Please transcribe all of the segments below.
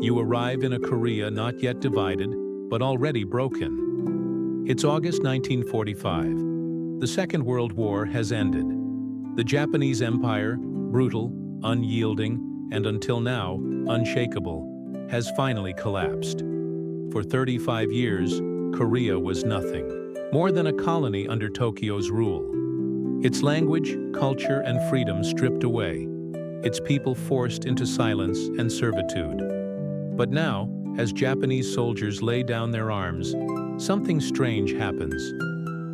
You arrive in a Korea not yet divided, but already broken. It's August 1945. The Second World War has ended. The Japanese Empire, brutal, unyielding, and until now, unshakable, has finally collapsed. For 35 years, Korea was nothing more than a colony under Tokyo's rule. Its language, culture, and freedom stripped away, its people forced into silence and servitude. But now, as Japanese soldiers lay down their arms, something strange happens.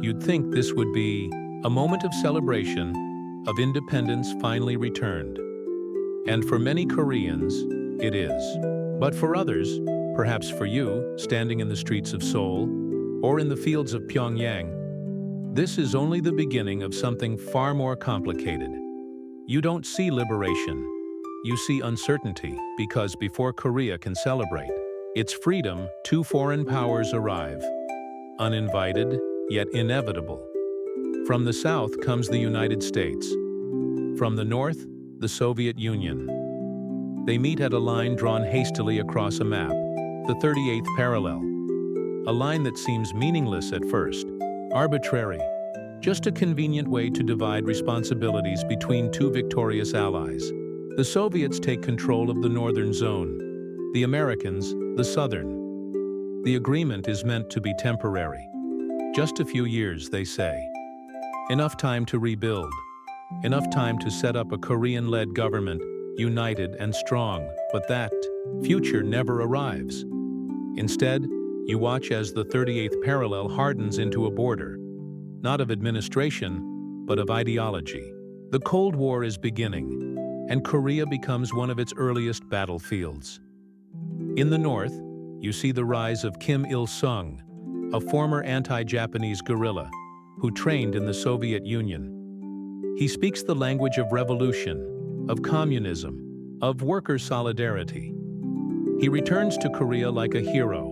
You'd think this would be a moment of celebration, of independence finally returned. And for many Koreans, it is. But for others, perhaps for you, standing in the streets of Seoul, or in the fields of Pyongyang, this is only the beginning of something far more complicated. You don't see liberation. You see uncertainty, because before Korea can celebrate its freedom, two foreign powers arrive. Uninvited, yet inevitable. From the south comes the United States. From the north, the Soviet Union. They meet at a line drawn hastily across a map, the 38th parallel. A line that seems meaningless at first, arbitrary, just a convenient way to divide responsibilities between two victorious allies. The Soviets take control of the northern zone, the Americans, the southern. The agreement is meant to be temporary. Just a few years, they say. Enough time to rebuild. Enough time to set up a Korean-led government, united and strong, but that future never arrives. Instead, you watch as the 38th parallel hardens into a border, not of administration, but of ideology. The Cold War is beginning, and Korea becomes one of its earliest battlefields. In the north, you see the rise of Kim Il-sung, a former anti-Japanese guerrilla who trained in the Soviet Union. He speaks the language of revolution, of communism, of worker solidarity. He returns to Korea like a hero,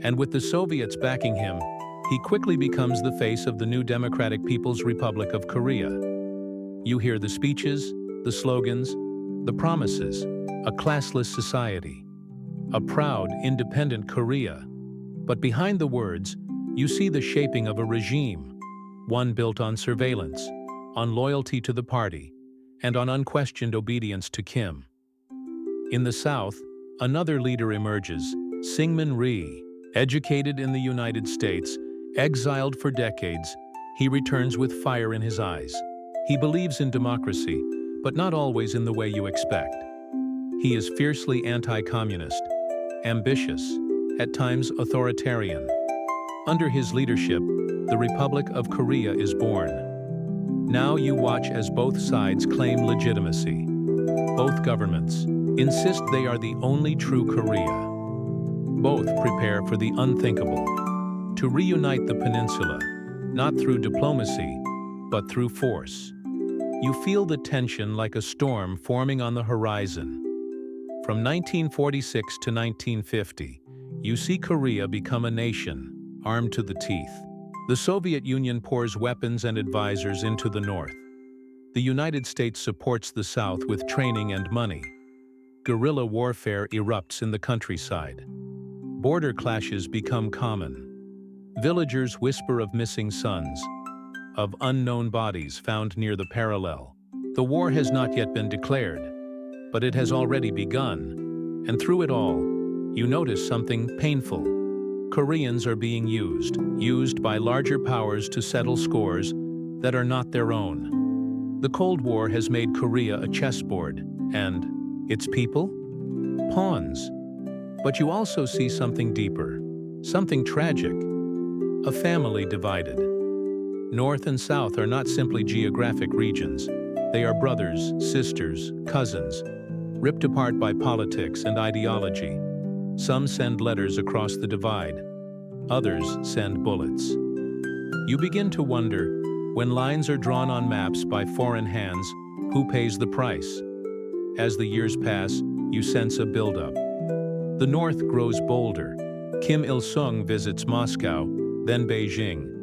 and with the Soviets backing him, he quickly becomes the face of the new Democratic People's Republic of Korea. You hear the speeches, the slogans, the promises, a classless society, a proud, independent Korea. But behind the words, you see the shaping of a regime, one built on surveillance, on loyalty to the party, and on unquestioned obedience to Kim. In the South, another leader emerges, Syngman Rhee. Educated in the United States, exiled for decades, he returns with fire in his eyes. He believes in democracy, but not always in the way you expect. He is fiercely anti-communist, ambitious, at times authoritarian. Under his leadership, the Republic of Korea is born. Now you watch as both sides claim legitimacy. Both governments insist they are the only true Korea. Both prepare for the unthinkable, to reunite the peninsula, not through diplomacy, but through force. You feel the tension like a storm forming on the horizon. From 1946 to 1950, you see Korea become a nation, armed to the teeth. The Soviet Union pours weapons and advisors into the north. The United States supports the south with training and money. Guerrilla warfare erupts in the countryside. Border clashes become common. Villagers whisper of missing sons, of unknown bodies found near the parallel. The war has not yet been declared, but it has already begun. And through it all, you notice something painful. Koreans are being used by larger powers to settle scores that are not their own. The Cold War has made Korea a chessboard, and its people? Pawns. But you also see something deeper, something tragic. A family divided. North and South are not simply geographic regions. They are brothers, sisters, cousins, ripped apart by politics and ideology. Some send letters across the divide. Others send bullets. You begin to wonder, when lines are drawn on maps by foreign hands, who pays the price? As the years pass, you sense a buildup. The North grows bolder. Kim Il-sung visits Moscow, then Beijing.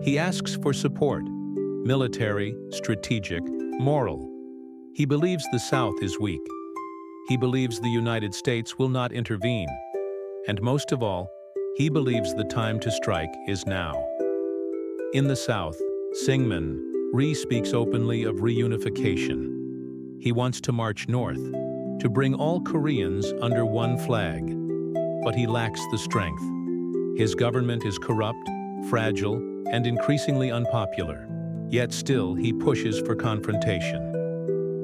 He asks for support, military, strategic, moral. He believes the South is weak. He believes the United States will not intervene. And most of all, he believes the time to strike is now. In the South, Syngman Rhee speaks openly of reunification. He wants to march north, to bring all Koreans under one flag. But he lacks the strength. His government is corrupt, fragile, and increasingly unpopular. Yet still he pushes for confrontation.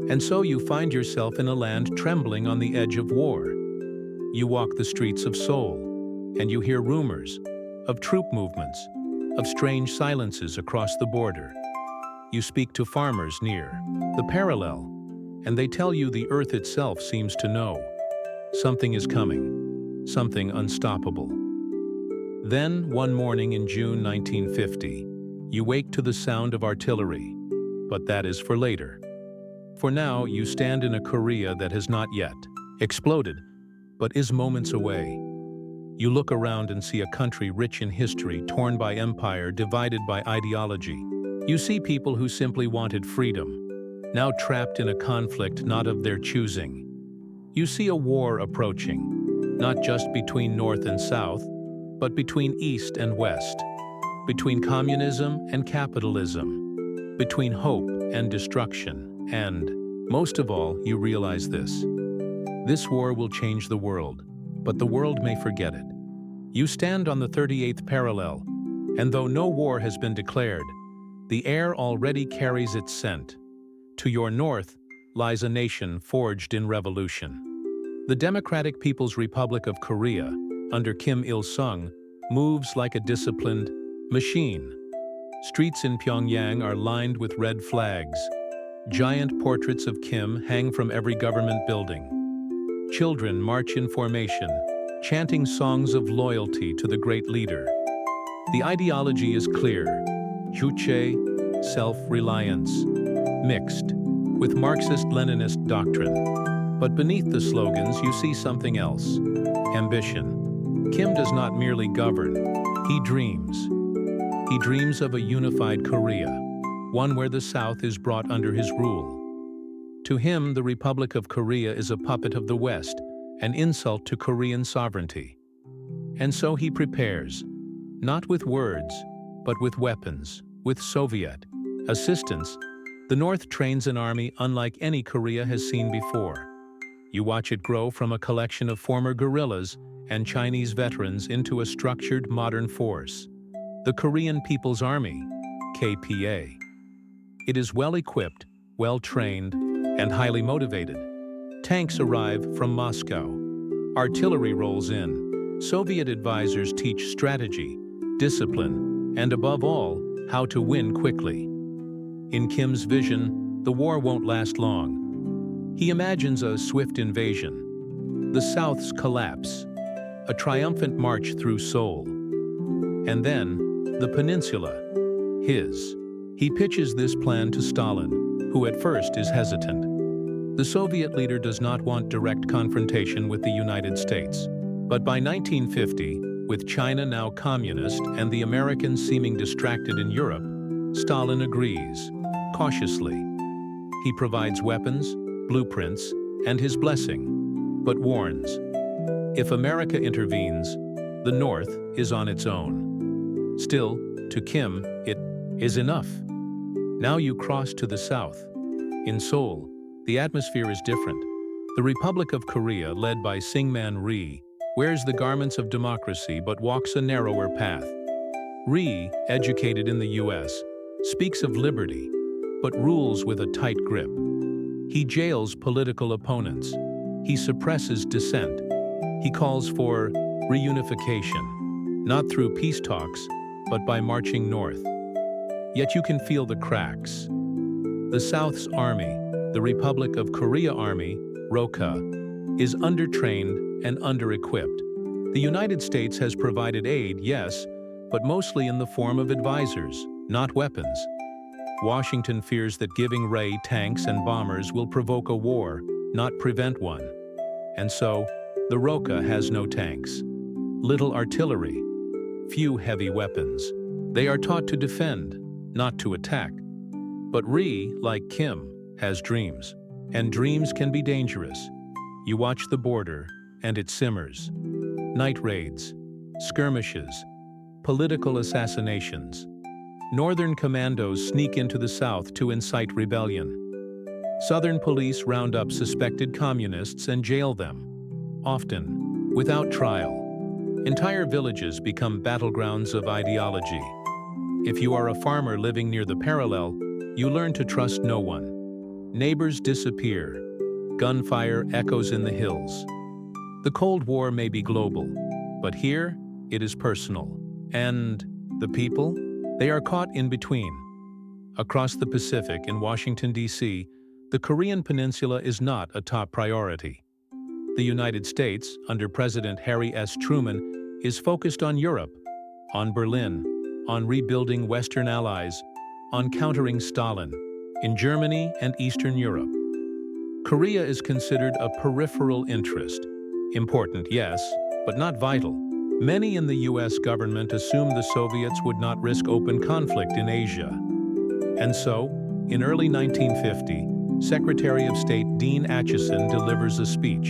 And so you find yourself in a land trembling on the edge of war. You walk the streets of Seoul, and you hear rumors of troop movements, of strange silences across the border. You speak to farmers near the parallel, and they tell you the earth itself seems to know. Something is coming, something unstoppable. Then, one morning in June 1950, you wake to the sound of artillery, but that is for later. For now, you stand in a Korea that has not yet exploded, but is moments away. You look around and see a country rich in history, torn by empire, divided by ideology. You see people who simply wanted freedom, now trapped in a conflict not of their choosing. You see a war approaching, not just between North and South, but between East and West, between communism and capitalism, between hope and destruction. And, most of all, you realize this. This war will change the world, but the world may forget it. You stand on the 38th parallel, and though no war has been declared, the air already carries its scent. To your north lies a nation forged in revolution. The Democratic People's Republic of Korea, under Kim Il-sung, moves like a disciplined machine. Streets in Pyongyang are lined with red flags. Giant portraits of Kim hang from every government building. Children march in formation, chanting songs of loyalty to the great leader. The ideology is clear: juche, self-reliance, mixed with Marxist-Leninist doctrine. But beneath the slogans, you see something else: ambition. Kim does not merely govern, he dreams. He dreams of a unified Korea, one where the South is brought under his rule. To him, the Republic of Korea is a puppet of the West, an insult to Korean sovereignty. And so he prepares, not with words, but with weapons, with Soviet assistance. The North trains an army unlike any Korea has seen before. You watch it grow from a collection of former guerrillas and Chinese veterans into a structured modern force, the Korean People's Army, KPA. It is well-equipped, well-trained, and highly motivated. Tanks arrive from Moscow. Artillery rolls in. Soviet advisors teach strategy, discipline, and above all, how to win quickly. In Kim's vision, the war won't last long. He imagines a swift invasion, the South's collapse, a triumphant march through Seoul, and then the peninsula, his. He pitches this plan to Stalin, who at first is hesitant. The Soviet leader does not want direct confrontation with the United States. But by 1950, with China now communist and the Americans seeming distracted in Europe, Stalin agrees, cautiously. He provides weapons, blueprints, and his blessing, but warns, if America intervenes, the North is on its own. Still, to Kim, it is enough. Now you cross to the south. In Seoul, the atmosphere is different. The Republic of Korea, led by Syngman Rhee, wears the garments of democracy but walks a narrower path. Rhee, educated in the US, speaks of liberty, but rules with a tight grip. He jails political opponents. He suppresses dissent. He calls for reunification, not through peace talks, but by marching north. Yet you can feel the cracks. The South's army, the Republic of Korea Army, ROKA, is undertrained and under-equipped. The United States has provided aid, yes, but mostly in the form of advisors, not weapons. Washington fears that giving Rhee tanks and bombers will provoke a war, not prevent one. And so, the ROKA has no tanks, little artillery, few heavy weapons. They are taught to defend, not to attack. But Rhee, like Kim, has dreams, and dreams can be dangerous. You watch the border, and it simmers. Night raids, skirmishes, political assassinations. Northern commandos sneak into the south to incite rebellion. Southern police round up suspected communists and jail them, often without trial. Entire villages become battlegrounds of ideology. If you are a farmer living near the parallel, you learn to trust no one. Neighbors disappear. Gunfire echoes in the hills. The Cold War may be global, but here it is personal. And the people? They are caught in between. Across the Pacific in Washington, D.C., the Korean Peninsula is not a top priority. The United States, under President Harry S. Truman, is focused on Europe, on Berlin, on rebuilding Western allies, on countering Stalin, in Germany and Eastern Europe. Korea is considered a peripheral interest. Important, yes, but not vital. Many in the U.S. government assumed the Soviets would not risk open conflict in Asia. And so, in early 1950, Secretary of State Dean Acheson delivers a speech.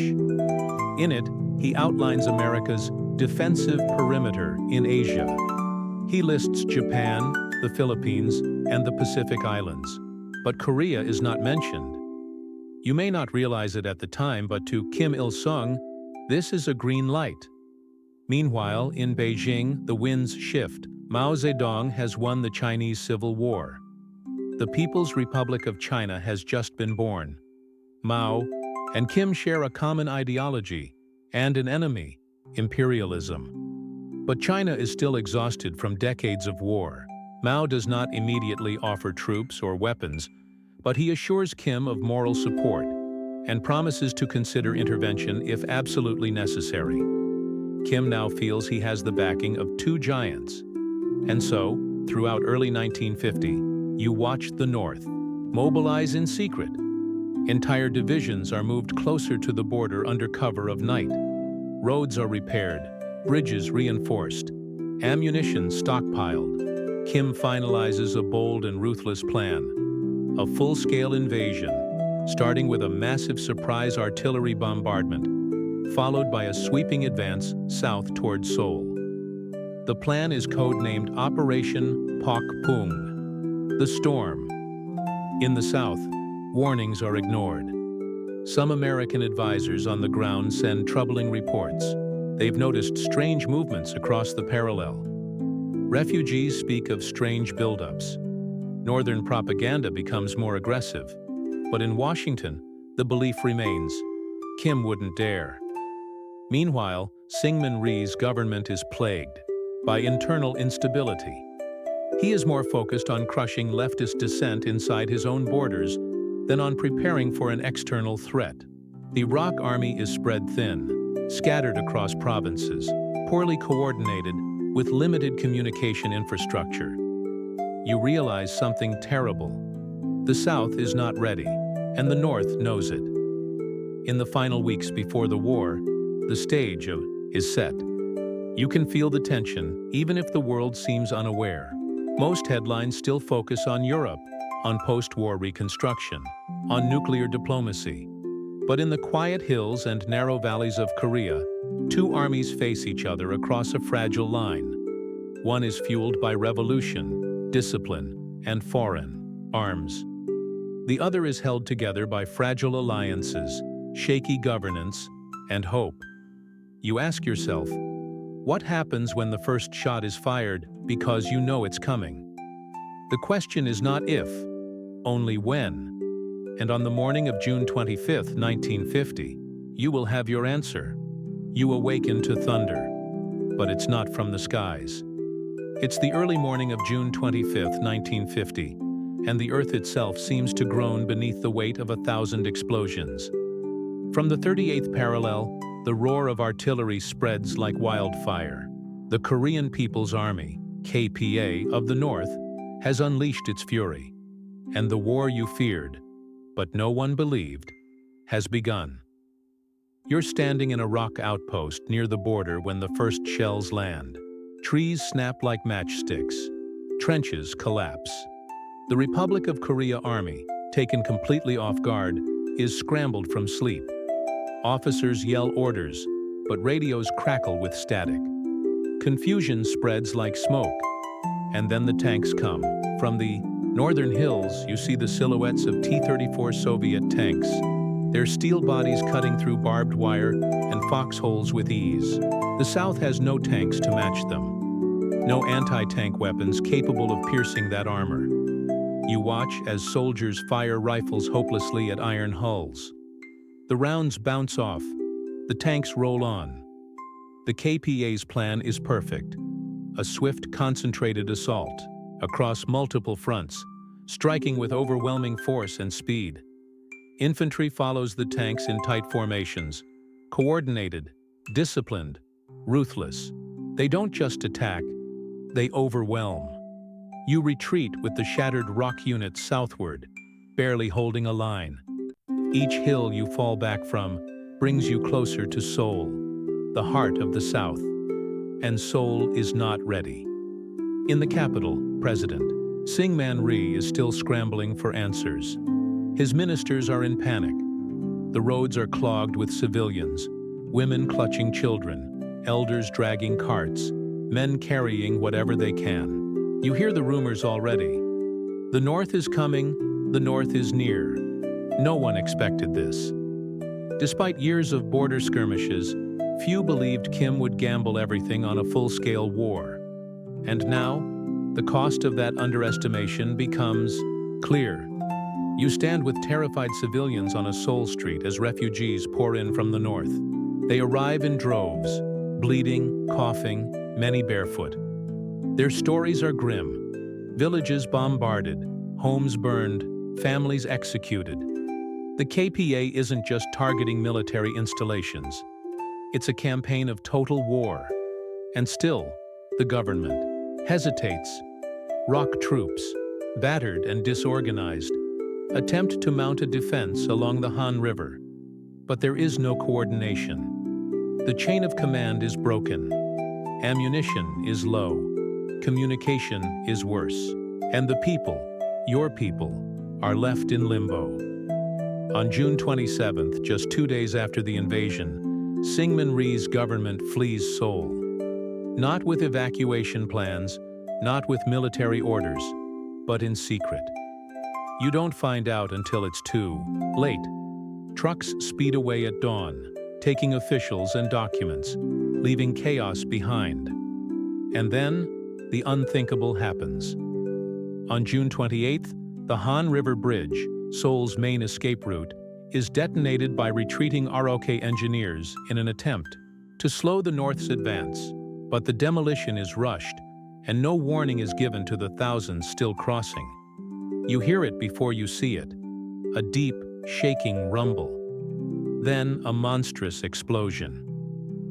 In it, he outlines America's defensive perimeter in Asia. He lists Japan, the Philippines, and the Pacific Islands. But Korea is not mentioned. You may not realize it at the time, but to Kim Il-sung, this is a green light. Meanwhile, in Beijing, the winds shift. Mao Zedong has won the Chinese Civil War. The People's Republic of China has just been born. Mao and Kim share a common ideology and an enemy, imperialism. But China is still exhausted from decades of war. Mao does not immediately offer troops or weapons, but he assures Kim of moral support and promises to consider intervention if absolutely necessary. Kim now feels he has the backing of two giants. And so, throughout early 1950, you watch the North mobilize in secret. Entire divisions are moved closer to the border under cover of night. Roads are repaired, bridges reinforced, ammunition stockpiled. Kim finalizes a bold and ruthless plan, a full-scale invasion, starting with a massive surprise artillery bombardment, followed by a sweeping advance south toward Seoul. The plan is codenamed Operation Pok-pung, the storm. In the south, warnings are ignored. Some American advisors on the ground send troubling reports. They've noticed strange movements across the parallel. Refugees speak of strange buildups. Northern propaganda becomes more aggressive. But in Washington, the belief remains: Kim wouldn't dare. Meanwhile, Syngman Rhee's government is plagued by internal instability. He is more focused on crushing leftist dissent inside his own borders than on preparing for an external threat. The Iraq army is spread thin, scattered across provinces, poorly coordinated, with limited communication infrastructure. You realize something terrible. The South is not ready, and the North knows it. In the final weeks before the war, the stage is set. You can feel the tension, even if the world seems unaware. Most headlines still focus on Europe, on post-war reconstruction, on nuclear diplomacy. But in the quiet hills and narrow valleys of Korea, two armies face each other across a fragile line. One is fueled by revolution, discipline, and foreign arms. The other is held together by fragile alliances, shaky governance, and hope. You ask yourself, what happens when the first shot is fired because you know it's coming? The question is not if, only when. And on the morning of June 25, 1950, you will have your answer. You awaken to thunder, but it's not from the skies. It's the early morning of June 25, 1950, and the earth itself seems to groan beneath the weight of 1,000 explosions. From the 38th parallel, the roar of artillery spreads like wildfire. The Korean People's Army, KPA, of the North, has unleashed its fury. And the war you feared, but no one believed, has begun. You're standing in a rock outpost near the border when the first shells land. Trees snap like matchsticks. Trenches collapse. The Republic of Korea Army, taken completely off guard, is scrambled from sleep. Officers yell orders, but radios crackle with static. Confusion spreads like smoke, and then the tanks come. From the northern hills, you see the silhouettes of T-34 Soviet tanks, their steel bodies cutting through barbed wire and foxholes with ease. The South has no tanks to match them, no anti-tank weapons capable of piercing that armor. You watch as soldiers fire rifles hopelessly at iron hulls. The rounds bounce off, the tanks roll on. The KPA's plan is perfect. A swift, concentrated assault, across multiple fronts, striking with overwhelming force and speed. Infantry follows the tanks in tight formations, coordinated, disciplined, ruthless. They don't just attack, they overwhelm. You retreat with the shattered rock units southward, barely holding a line. Each hill you fall back from brings you closer to Seoul, the heart of the South. And Seoul is not ready. In the capital, President Syngman Rhee is still scrambling for answers. His ministers are in panic. The roads are clogged with civilians, women clutching children, elders dragging carts, men carrying whatever they can. You hear the rumors already. The North is coming, the North is near. No one expected this. Despite years of border skirmishes, few believed Kim would gamble everything on a full-scale war. And now, the cost of that underestimation becomes clear. You stand with terrified civilians on a Seoul street as refugees pour in from the north. They arrive in droves, bleeding, coughing, many barefoot. Their stories are grim. Villages bombarded, homes burned, families executed. The KPA isn't just targeting military installations. It's a campaign of total war. And still, the government hesitates. ROK troops, battered and disorganized, attempt to mount a defense along the Han River. But there is no coordination. The chain of command is broken. Ammunition is low. Communication is worse. And the people, your people, are left in limbo. On June 27th, just 2 days after the invasion, Syngman Rhee's government flees Seoul. Not with evacuation plans, not with military orders, but in secret. You don't find out until it's too late. Trucks speed away at dawn, taking officials and documents, leaving chaos behind. And then, the unthinkable happens. On June 28th, the Han River Bridge, Seoul's main escape route, is detonated by retreating ROK engineers in an attempt to slow the North's advance. But the demolition is rushed, and no warning is given to the thousands still crossing. You hear it before you see it, a deep, shaking rumble. Then a monstrous explosion.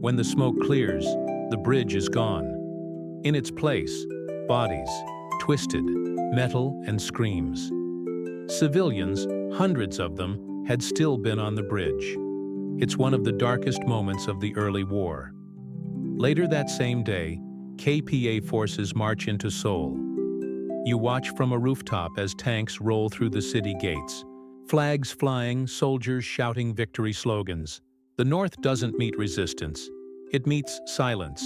When the smoke clears, the bridge is gone. In its place, bodies, twisted, metal and screams. Civilians, hundreds of them, had still been on the bridge. It's one of the darkest moments of the early war. Later that same day, KPA forces march into Seoul. You watch from a rooftop as tanks roll through the city gates, flags flying, soldiers shouting victory slogans. The North doesn't meet resistance. It meets silence.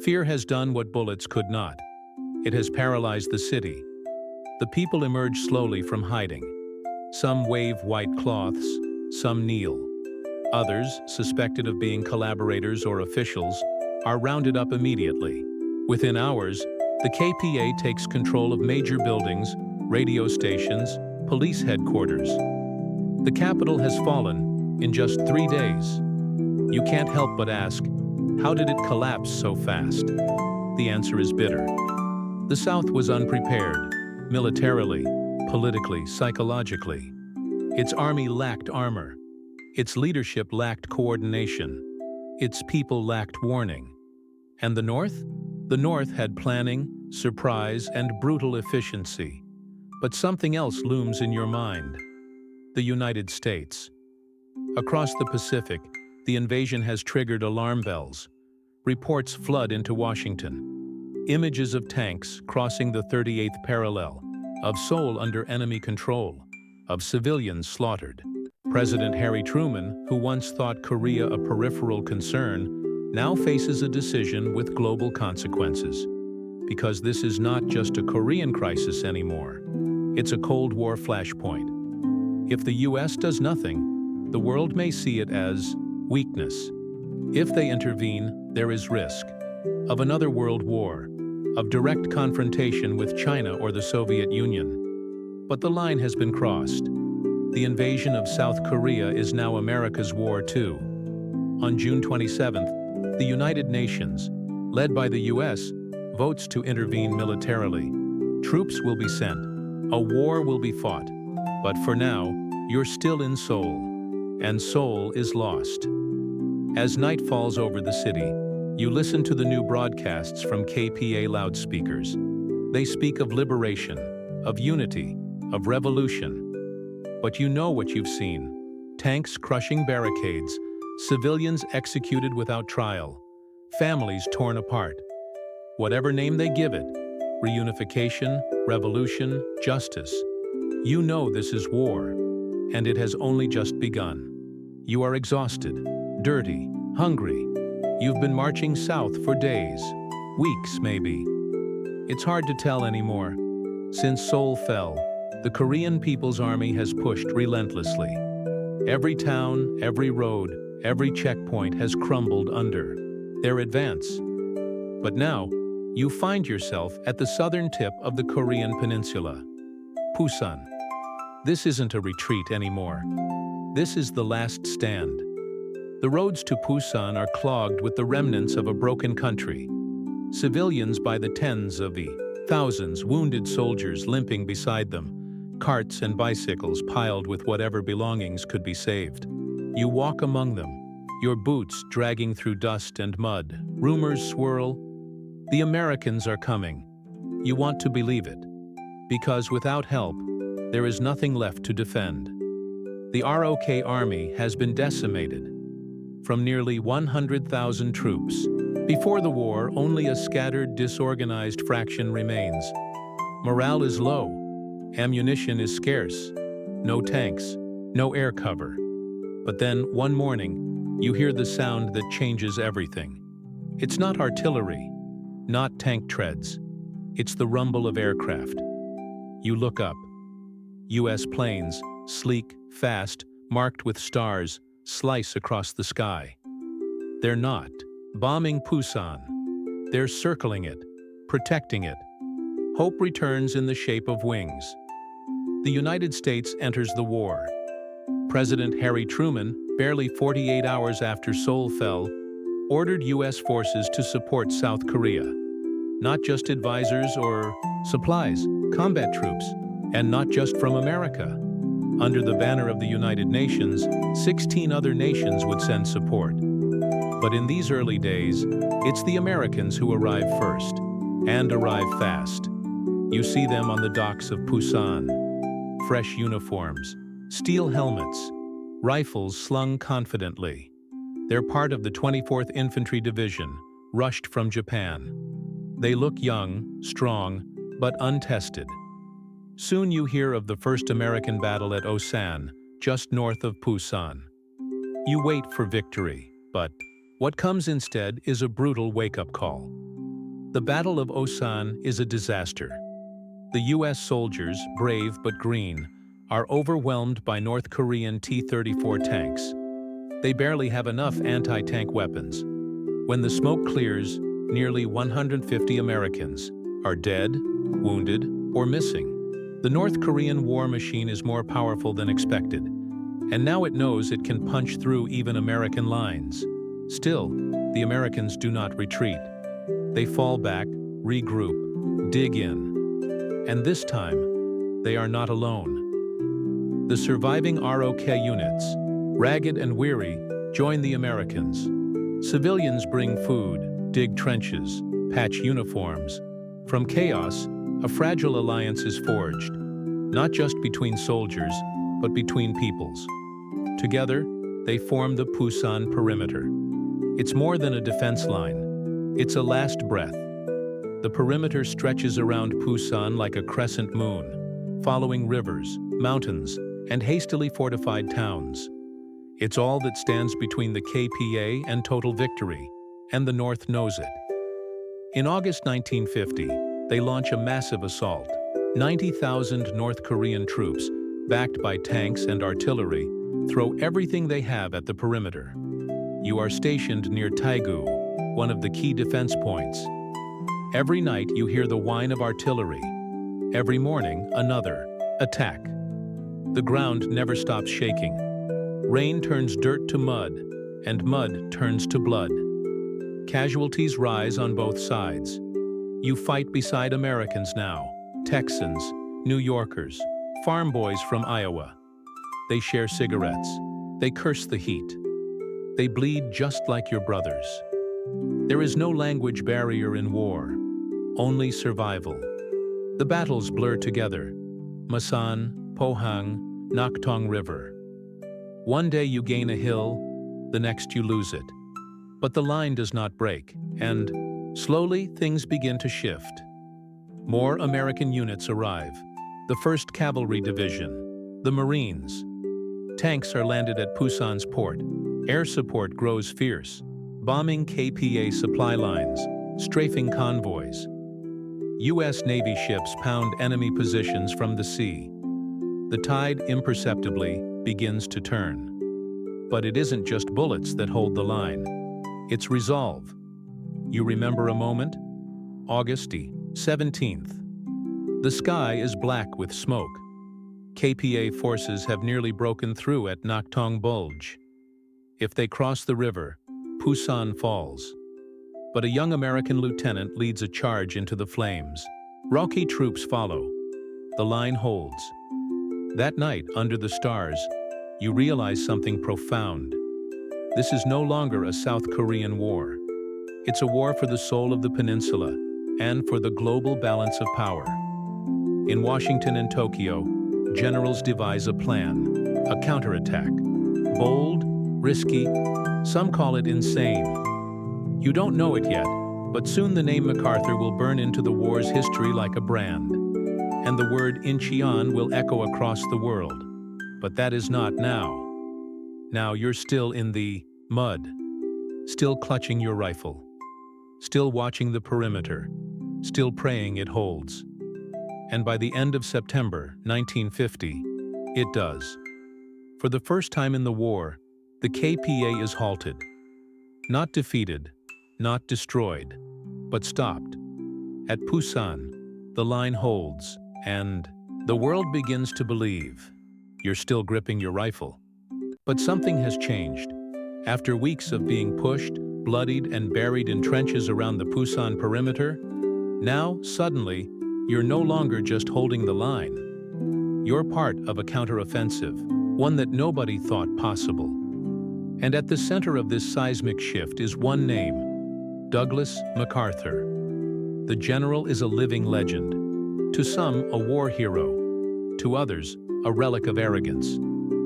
Fear has done what bullets could not. It has paralyzed the city. The people emerge slowly from hiding. Some wave white cloths, some kneel. Others, suspected of being collaborators or officials, are rounded up immediately. Within hours, the KPA takes control of major buildings, radio stations, police headquarters. The capital has fallen in just 3 days. You can't help but ask, how did it collapse so fast? The answer is bitter. The South was unprepared, militarily, politically, psychologically. Its army lacked armor. Its leadership lacked coordination. Its people lacked warning. And the North? The North had planning, surprise, and brutal efficiency. But something else looms in your mind. The United States. Across the Pacific, the invasion has triggered alarm bells. Reports flood into Washington. Images of tanks crossing the 38th parallel, of Seoul under enemy control, of civilians slaughtered. President Harry Truman, who once thought Korea a peripheral concern, now faces a decision with global consequences. Because this is not just a Korean crisis anymore. It's a Cold War flashpoint. If the US does nothing, the world may see it as weakness. If they intervene, there is risk of another world war, of direct confrontation with China or the Soviet Union. But the line has been crossed. The invasion of South Korea is now America's war too. On June 27th, the United Nations, led by the US, votes to intervene militarily. Troops will be sent. A war will be fought. But for now, you're still in Seoul. And Seoul is lost. As night falls over the city, you listen to the new broadcasts from KPA loudspeakers. They speak of liberation, of unity, of revolution. But you know what you've seen. Tanks crushing barricades, civilians executed without trial, families torn apart. Whatever name they give it, reunification, revolution, justice. You know this is war, and it has only just begun. You are exhausted, dirty, hungry. You've been marching south for days, weeks maybe. It's hard to tell anymore. Since Seoul fell, the Korean People's Army has pushed relentlessly. Every town, every road, every checkpoint has crumbled under their advance. But now, you find yourself at the southern tip of the Korean Peninsula, Pusan. This isn't a retreat anymore. This is the last stand. The roads to Pusan are clogged with the remnants of a broken country. Civilians by the tens of thousands, wounded soldiers limping beside them, carts and bicycles piled with whatever belongings could be saved. You walk among them, your boots dragging through dust and mud. Rumors swirl. The Americans are coming. You want to believe it. Because without help, there is nothing left to defend. The ROK Army has been decimated. From nearly 100,000 troops. Before the war, only a scattered, disorganized fraction remains. Morale is low. Ammunition is scarce. No tanks, no air cover. But then, one morning, you hear the sound that changes everything. It's not artillery, not tank treads. It's the rumble of aircraft. You look up. US planes, sleek, fast, marked with stars, slice across the sky. They're not bombing Pusan. They're circling it, protecting it. Hope returns in the shape of wings. The United States enters the war. President Harry Truman, barely 48 hours after Seoul fell, ordered US forces to support South Korea. Not just advisors or supplies, combat troops, and not just from America. Under the banner of the United Nations, 16 other nations would send support. But in these early days, it's the Americans who arrive first, and arrive fast. You see them on the docks of Pusan. Fresh uniforms, steel helmets, rifles slung confidently. They're part of the 24th Infantry Division, rushed from Japan. They look young, strong, but untested. Soon you hear of the first American battle at Osan, just north of Pusan. You wait for victory, but what comes instead is a brutal wake-up call. The Battle of Osan is a disaster. The US soldiers, brave but green, are overwhelmed by North Korean T-34 tanks. They barely have enough anti-tank weapons. When the smoke clears, nearly 150 Americans are dead, wounded, or missing. The North Korean war machine is more powerful than expected, and now it knows it can punch through even American lines. Still, the Americans do not retreat. They fall back, regroup, dig in. And this time, they are not alone. The surviving ROK units, ragged and weary, join the Americans. Civilians bring food, dig trenches, patch uniforms. From chaos, a fragile alliance is forged, not just between soldiers, but between peoples. Together, they form the Pusan perimeter. It's more than a defense line. It's a last breath. The perimeter stretches around Pusan like a crescent moon, following rivers, mountains, and hastily fortified towns. It's all that stands between the KPA and total victory, and the North knows it. In August 1950, they launch a massive assault. 90,000 North Korean troops, backed by tanks and artillery, throw everything they have at the perimeter. You are stationed near Taegu, one of the key defense points. Every night you hear the whine of artillery. Every morning, another attack. The ground never stops shaking. Rain turns dirt to mud, and mud turns to blood. Casualties rise on both sides. You fight beside Americans now, Texans, New Yorkers, farm boys from Iowa. They share cigarettes. They curse the heat. They bleed just like your brothers. There is no language barrier in war, only survival. The battles blur together. Masan, Pohang, Naktong River. One day you gain a hill, the next you lose it. But the line does not break, and slowly things begin to shift. More American units arrive. The 1st Cavalry Division, the Marines. Tanks are landed at Pusan's port. Air support grows fierce, bombing KPA supply lines, strafing convoys. U.S. Navy ships pound enemy positions from the sea. The tide imperceptibly begins to turn. But it isn't just bullets that hold the line. It's resolve. You remember a moment? August 17th. The sky is black with smoke. KPA forces have nearly broken through at Naktong Bulge. If they cross the river, Pusan falls. But a young American lieutenant leads a charge into the flames. Rocky troops follow. The line holds. That night, under the stars, you realize something profound. This is no longer a South Korean war. It's a war for the soul of the peninsula and for the global balance of power. In Washington and Tokyo, generals devise a plan, a counterattack. Bold, risky, some call it insane. You don't know it yet, but soon the name MacArthur will burn into the war's history like a brand, and the word Incheon will echo across the world. But that is not now. Now you're still in the mud, still clutching your rifle, still watching the perimeter, still praying it holds. And by the end of September 1950, it does. For the first time in the war, the KPA is halted. Not defeated, not destroyed, but stopped. At Pusan, the line holds, and the world begins to believe. You're still gripping your rifle. But something has changed. After weeks of being pushed, bloodied, and buried in trenches around the Pusan perimeter, now, suddenly, you're no longer just holding the line. You're part of a counteroffensive, one that nobody thought possible. And at the center of this seismic shift is one name, Douglas MacArthur. The general is a living legend. To some, a war hero. To others, a relic of arrogance.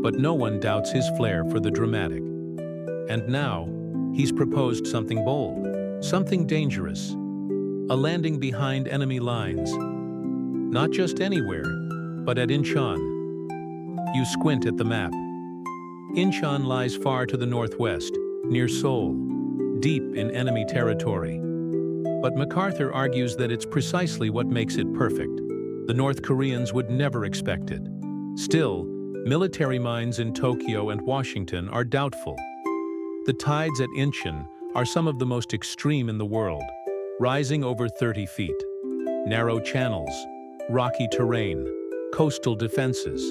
But no one doubts his flair for the dramatic. And now, he's proposed something bold, something dangerous. A landing behind enemy lines. Not just anywhere, but at Incheon. You squint at the map. Incheon lies far to the northwest, near Seoul, deep in enemy territory. But MacArthur argues that it's precisely what makes it perfect. The North Koreans would never expect it. Still, military minds in Tokyo and Washington are doubtful. The tides at Incheon are some of the most extreme in the world, rising over 30 feet. Narrow channels, rocky terrain, coastal defenses.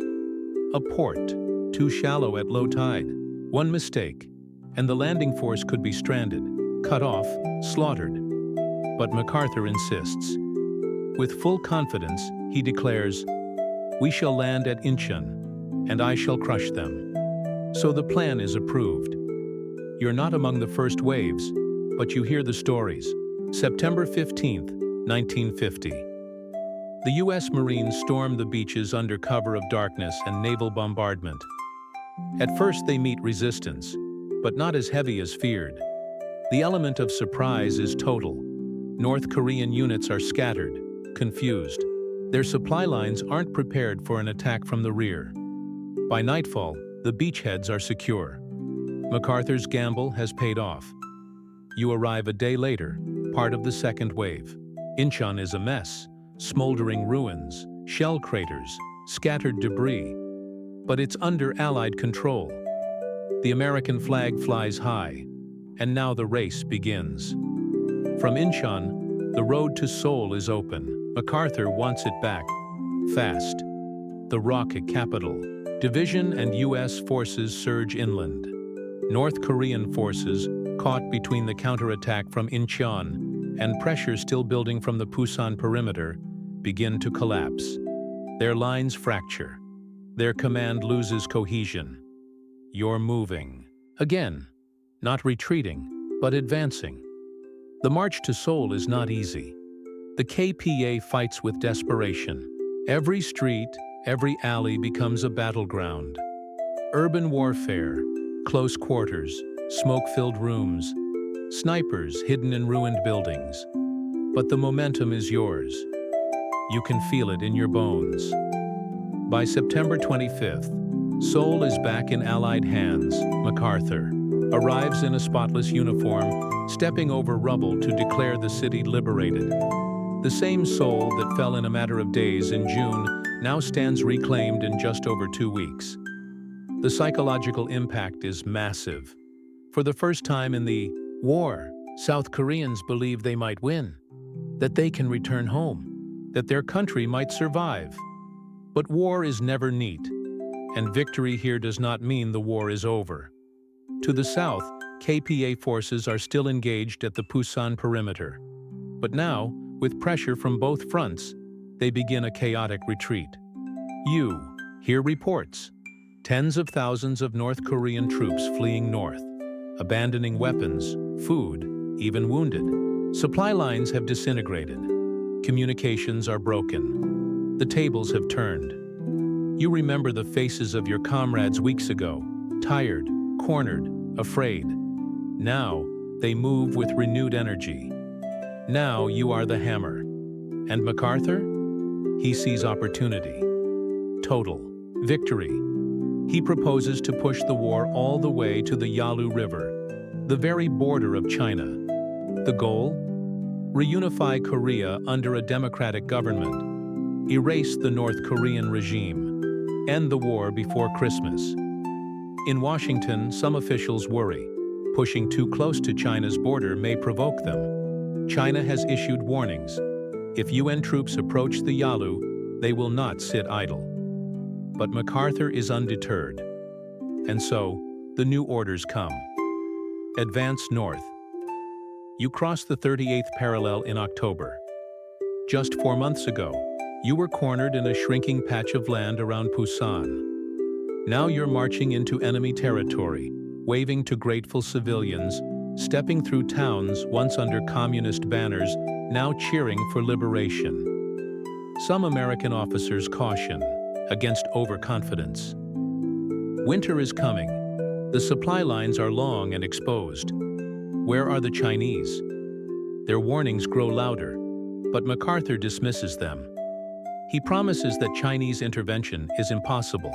A port, too shallow at low tide. One mistake, and the landing force could be stranded, cut off, slaughtered. But MacArthur insists. With full confidence, he declares, "We shall land at Incheon, and I shall crush them." So the plan is approved. You're not among the first waves, but you hear the stories. September 15th, 1950. The U.S. Marines storm the beaches under cover of darkness and naval bombardment. At first they meet resistance, but not as heavy as feared. The element of surprise is total. North Korean units are scattered, confused. Their supply lines aren't prepared for an attack from the rear. By nightfall, the beachheads are secure. MacArthur's gamble has paid off. You arrive a day later, part of the second wave. Incheon is a mess, smoldering ruins, shell craters, scattered debris. But it's under Allied control. The American flag flies high, and now the race begins. From Incheon, the road to Seoul is open. MacArthur wants it back, fast. The rocket capital. Division and U.S. forces surge inland. North Korean forces, caught between the counterattack from Incheon and pressure still building from the Pusan perimeter, begin to collapse. Their lines fracture. Their command loses cohesion. You're moving. Again, not retreating, but advancing. The march to Seoul is not easy. The KPA fights with desperation. Every street, every alley becomes a battleground. Urban warfare, close quarters, smoke-filled rooms, snipers hidden in ruined buildings. But the momentum is yours. You can feel it in your bones. By September 25th, Seoul is back in Allied hands. MacArthur arrives in a spotless uniform, stepping over rubble to declare the city liberated. The same Seoul that fell in a matter of days in June now stands reclaimed in just over 2 weeks. The psychological impact is massive. For the first time in the war, South Koreans believe they might win, that they can return home, that their country might survive. But war is never neat, and victory here does not mean the war is over. To the south, KPA forces are still engaged at the Pusan perimeter. But now, with pressure from both fronts, they begin a chaotic retreat. You hear reports. Tens of thousands of North Korean troops fleeing north, abandoning weapons, food, even wounded. Supply lines have disintegrated. Communications are broken. The tables have turned. You remember the faces of your comrades weeks ago, tired, cornered, afraid. Now, they move with renewed energy. Now you are the hammer. And MacArthur? He sees opportunity. Total victory. He proposes to push the war all the way to the Yalu River, the very border of China. The goal? Reunify Korea under a democratic government. Erase the North Korean regime. End the war before Christmas. In Washington, some officials worry. Pushing too close to China's border may provoke them. China has issued warnings. If UN troops approach the Yalu, they will not sit idle. But MacArthur is undeterred. And so, the new orders come. Advance north. You cross the 38th parallel in October. Just 4 months ago, you were cornered in a shrinking patch of land around Pusan. Now you're marching into enemy territory, waving to grateful civilians, stepping through towns once under communist banners, now cheering for liberation. Some American officers caution against overconfidence. Winter is coming. The supply lines are long and exposed. Where are the Chinese? Their warnings grow louder, but MacArthur dismisses them. He promises that Chinese intervention is impossible,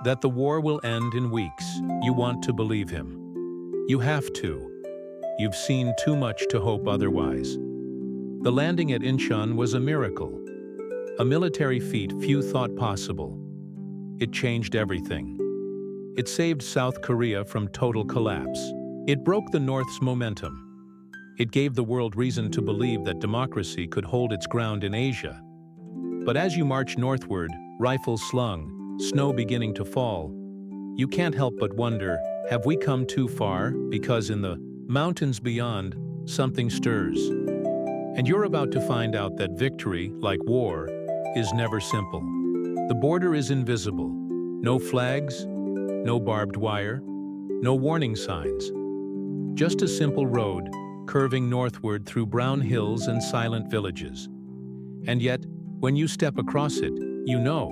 that the war will end in weeks. You want to believe him. You have to. You've seen too much to hope otherwise. The landing at Incheon was a miracle, a military feat few thought possible. It changed everything. It saved South Korea from total collapse. It broke the North's momentum. It gave the world reason to believe that democracy could hold its ground in Asia. But as you march northward, rifles slung, snow beginning to fall, you can't help but wonder, have we come too far? Because in the mountains beyond, something stirs. And you're about to find out that victory, like war, is never simple. The border is invisible. No flags, no barbed wire, no warning signs. Just a simple road, curving northward through brown hills and silent villages. And yet, when you step across it, you know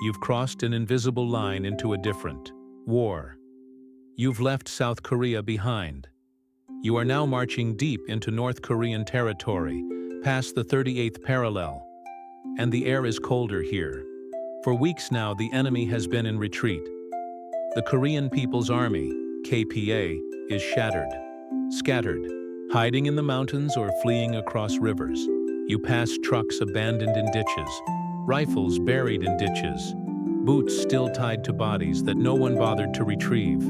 you've crossed an invisible line into a different war. You've left South Korea behind. You are now marching deep into North Korean territory, past the 38th parallel. And the air is colder here. For weeks now, the enemy has been in retreat. The Korean People's Army, KPA, is scattered, hiding in the mountains or fleeing across rivers. You pass trucks abandoned in ditches, rifles buried in ditches, boots still tied to bodies that no one bothered to retrieve.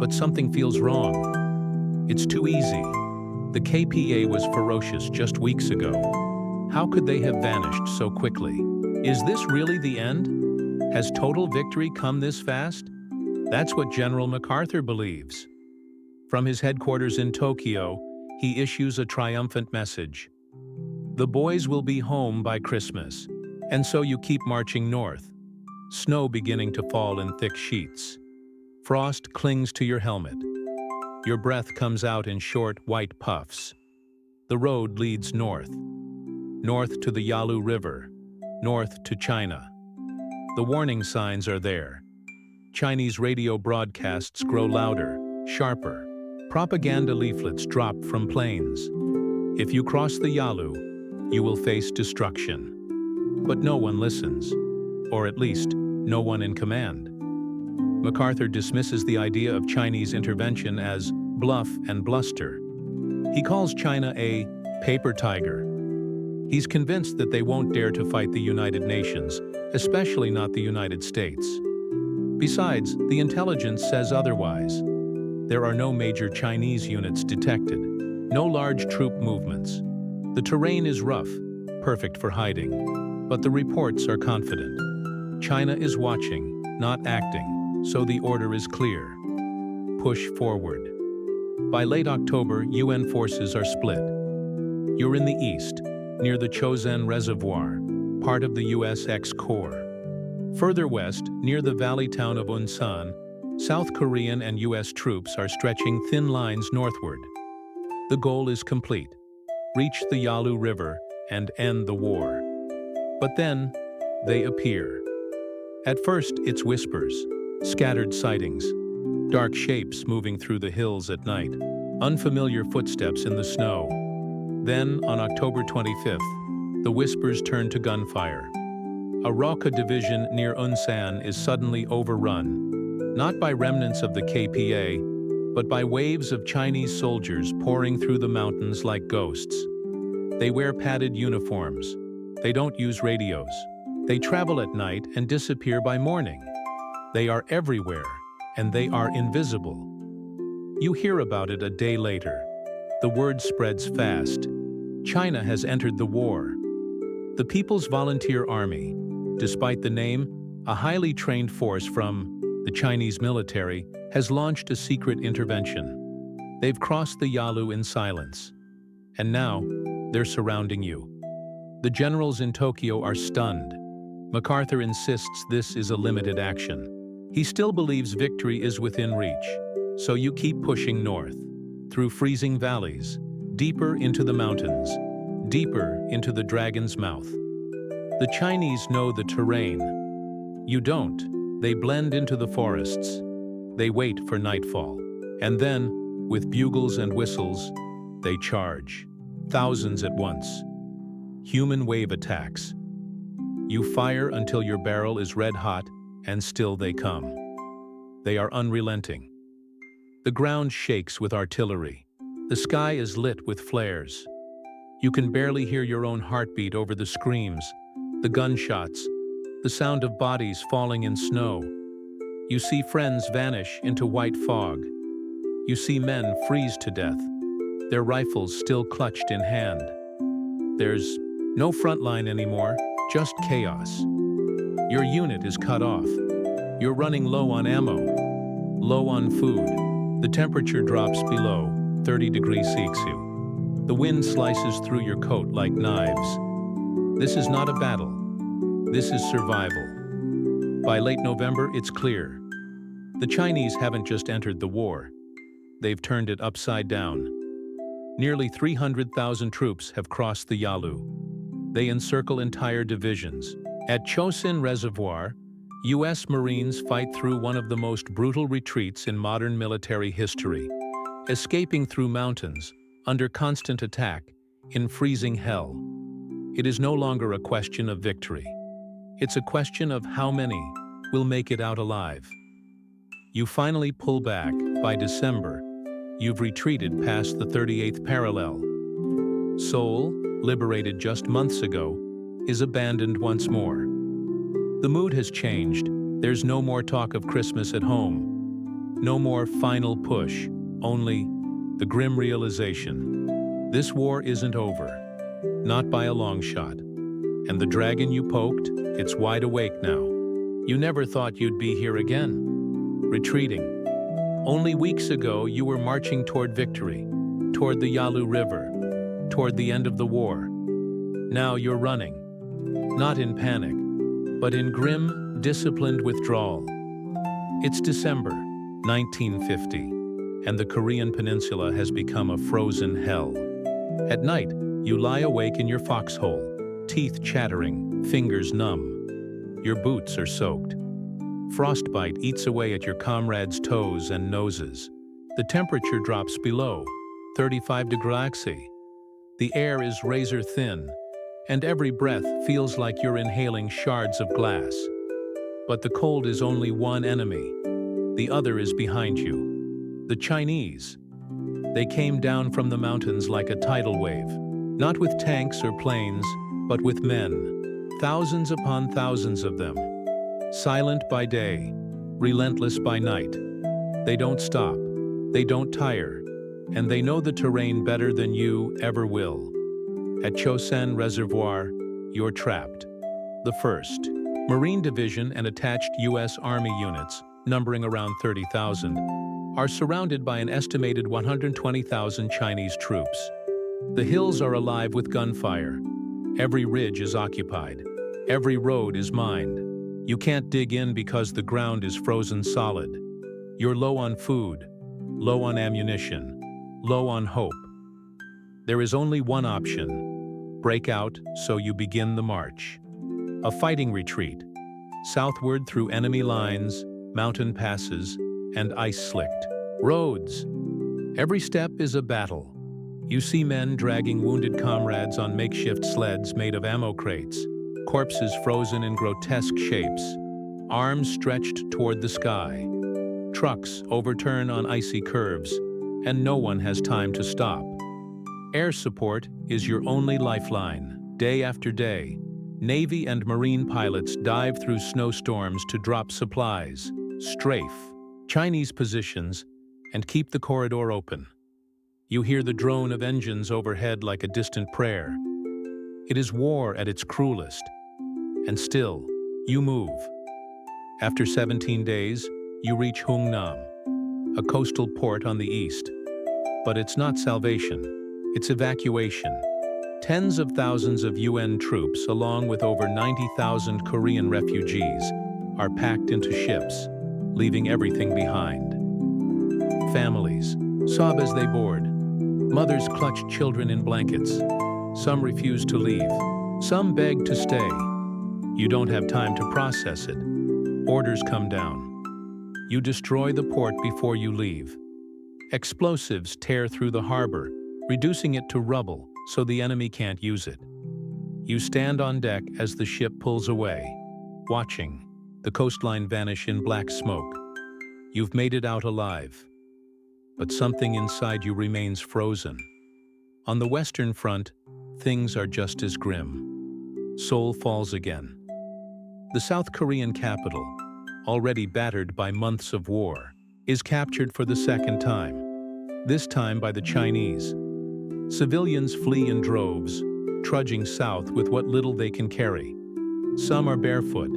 But something feels wrong. It's too easy. The KPA was ferocious just weeks ago. How could they have vanished so quickly? Is this really the end? Has total victory come this fast? That's what General MacArthur believes. From his headquarters in Tokyo, he issues a triumphant message. The boys will be home by Christmas, and so you keep marching north. Snow beginning to fall in thick sheets. Frost clings to your helmet. Your breath comes out in short, white puffs. The road leads north. North to the Yalu River. North to China. The warning signs are there. Chinese radio broadcasts grow louder, sharper. Propaganda leaflets drop from planes. If you cross the Yalu, you will face destruction. But no one listens, or at least, no one in command. MacArthur dismisses the idea of Chinese intervention as bluff and bluster. He calls China a paper tiger. He's convinced that they won't dare to fight the United Nations, especially not the United States. Besides, the intelligence says otherwise. There are no major Chinese units detected, no large troop movements. The terrain is rough, perfect for hiding, but the reports are confident. China is watching, not acting, so the order is clear. Push forward. By late October, UN forces are split. You're in the east, near the Chosin Reservoir, part of the US Corps. Further west, near the valley town of Unsan, South Korean and US troops are stretching thin lines northward. The goal is complete: reach the Yalu River and end the war. But then, they appear. At first, it's whispers, scattered sightings, dark shapes moving through the hills at night, unfamiliar footsteps in the snow. Then, on October 25th, the whispers turn to gunfire. A Roka division near Unsan is suddenly overrun, not by remnants of the KPA, but by waves of Chinese soldiers pouring through the mountains like ghosts. They wear padded uniforms. They don't use radios. They travel at night and disappear by morning. They are everywhere, and they are invisible. You hear about it a day later. The word spreads fast. China has entered the war. The People's Volunteer Army, despite the name, a highly trained force from the Chinese military, has launched a secret intervention. They've crossed the Yalu in silence. And now, they're surrounding you. The generals in Tokyo are stunned. MacArthur insists this is a limited action. He still believes victory is within reach. So you keep pushing north, through freezing valleys, deeper into the mountains, deeper into the dragon's mouth. The Chinese know the terrain. You don't. They blend into the forests. They wait for nightfall. And then, with bugles and whistles, they charge. Thousands at once. Human wave attacks. You fire until your barrel is red hot, and still they come. They are unrelenting. The ground shakes with artillery. The sky is lit with flares. You can barely hear your own heartbeat over the screams, the gunshots, the sound of bodies falling in snow. You see friends vanish into white fog. You see men freeze to death, their rifles still clutched in hand. There's no front line anymore, just chaos. Your unit is cut off. You're running low on ammo, low on food. The temperature drops below 30 degrees Celsius. The wind slices through your coat like knives. This is not a battle. This is survival. By late November, it's clear. The Chinese haven't just entered the war. They've turned it upside down. Nearly 300,000 troops have crossed the Yalu. They encircle entire divisions. At Chosin Reservoir, U.S. Marines fight through one of the most brutal retreats in modern military history, escaping through mountains, under constant attack, in freezing hell. It is no longer a question of victory. It's a question of how many will make it out alive. You finally pull back. By December, you've retreated past the 38th parallel. Seoul, liberated just months ago, is abandoned once more. The mood has changed. There's no more talk of Christmas at home. No more final push, only the grim realization. This war isn't over, not by a long shot. And the dragon you poked, it's wide awake now. You never thought you'd be here again. Retreating. Only weeks ago, you were marching toward victory, toward the Yalu River, toward the end of the war. Now you're running, not in panic, but in grim, disciplined withdrawal. It's December 1950, and the Korean Peninsula has become a frozen hell. At night, you lie awake in your foxhole, teeth chattering, fingers numb. Your boots are soaked. Frostbite eats away at your comrades' toes and noses. The temperature drops below 35 degrees C. The air is razor thin, and every breath feels like you're inhaling shards of glass. But the cold is only one enemy. The other is behind you. The Chinese. They came down from the mountains like a tidal wave, not with tanks or planes, but with men, thousands upon thousands of them. Silent by day, relentless by night. They don't stop, they don't tire, and they know the terrain better than you ever will. At Chosin Reservoir, you're trapped. The 1st Marine Division and attached U.S. Army units, numbering around 30,000, are surrounded by an estimated 120,000 Chinese troops. The hills are alive with gunfire. Every ridge is occupied. Every road is mined. You can't dig in because the ground is frozen solid. You're low on food, low on ammunition, low on hope. There is only one option: break out, so you begin the march. A fighting retreat, southward through enemy lines, mountain passes, and ice-slicked roads. Every step is a battle. You see men dragging wounded comrades on makeshift sleds made of ammo crates, corpses frozen in grotesque shapes, arms stretched toward the sky. Trucks overturn on icy curves, and no one has time to stop. Air support is your only lifeline. Day after day, Navy and Marine pilots dive through snowstorms to drop supplies, strafe Chinese positions, and keep the corridor open. You hear the drone of engines overhead like a distant prayer. It is war at its cruelest. And still, you move. After 17 days, you reach Hungnam, a coastal port on the east. But it's not salvation, it's evacuation. Tens of thousands of UN troops, along with over 90,000 Korean refugees, are packed into ships, leaving everything behind. Families sob as they board. Mothers clutch children in blankets. Some refuse to leave. Some beg to stay. You don't have time to process it. Orders come down. You destroy the port before you leave. Explosives tear through the harbor, reducing it to rubble so the enemy can't use it. You stand on deck as the ship pulls away, watching the coastline vanish in black smoke. You've made it out alive. But something inside you remains frozen. On the Western Front, things are just as grim. Seoul falls again. The South Korean capital, already battered by months of war, is captured for the second time, this time by the Chinese. Civilians flee in droves, trudging south with what little they can carry. Some are barefoot,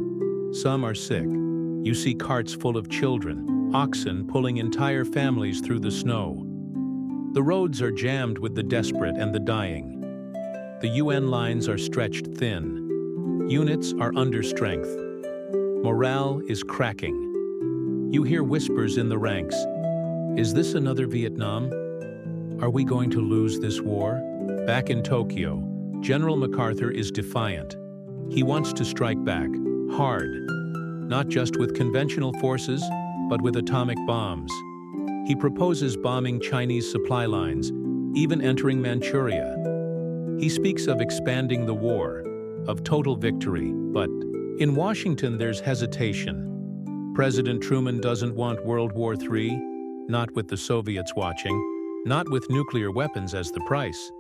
some are sick. You see carts full of children, oxen pulling entire families through the snow. The roads are jammed with the desperate and the dying. The UN lines are stretched thin. Units are under strength. Morale is cracking. You hear whispers in the ranks. Is this another Vietnam? Are we going to lose this war? Back in Tokyo, General MacArthur is defiant. He wants to strike back, hard, not just with conventional forces, but with atomic bombs. He proposes bombing Chinese supply lines, even entering Manchuria. He speaks of expanding the war, of total victory, but In Washington, there's hesitation. President Truman doesn't want World War III, not with the Soviets watching, not with nuclear weapons as the price.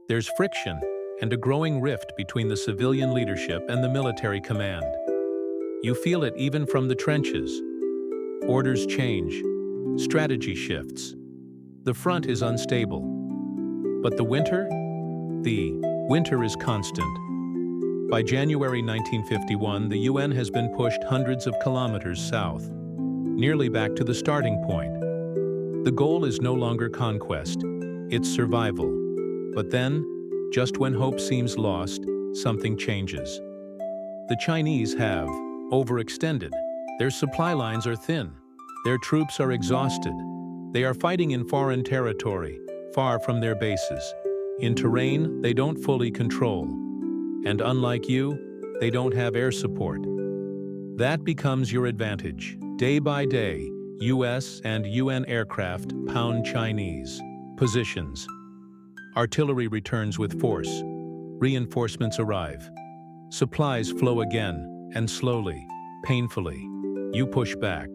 There's friction and a growing rift between the civilian leadership and the military command. You feel it even from the trenches. Orders change. Strategy shifts. The front is unstable. But the winter? The winter is constant. By January 1951, the UN has been pushed hundreds of kilometers south, nearly back to the starting point. The goal is no longer conquest, it's survival. But then, just when hope seems lost, something changes. The Chinese have overextended. Their supply lines are thin. Their troops are exhausted. They are fighting in foreign territory, far from their bases, in terrain they don't fully control. And unlike you, they don't have air support. That becomes your advantage. Day by day, US and UN aircraft pound Chinese positions. Artillery returns with force. Reinforcements arrive. Supplies flow again, and slowly, painfully, you push back.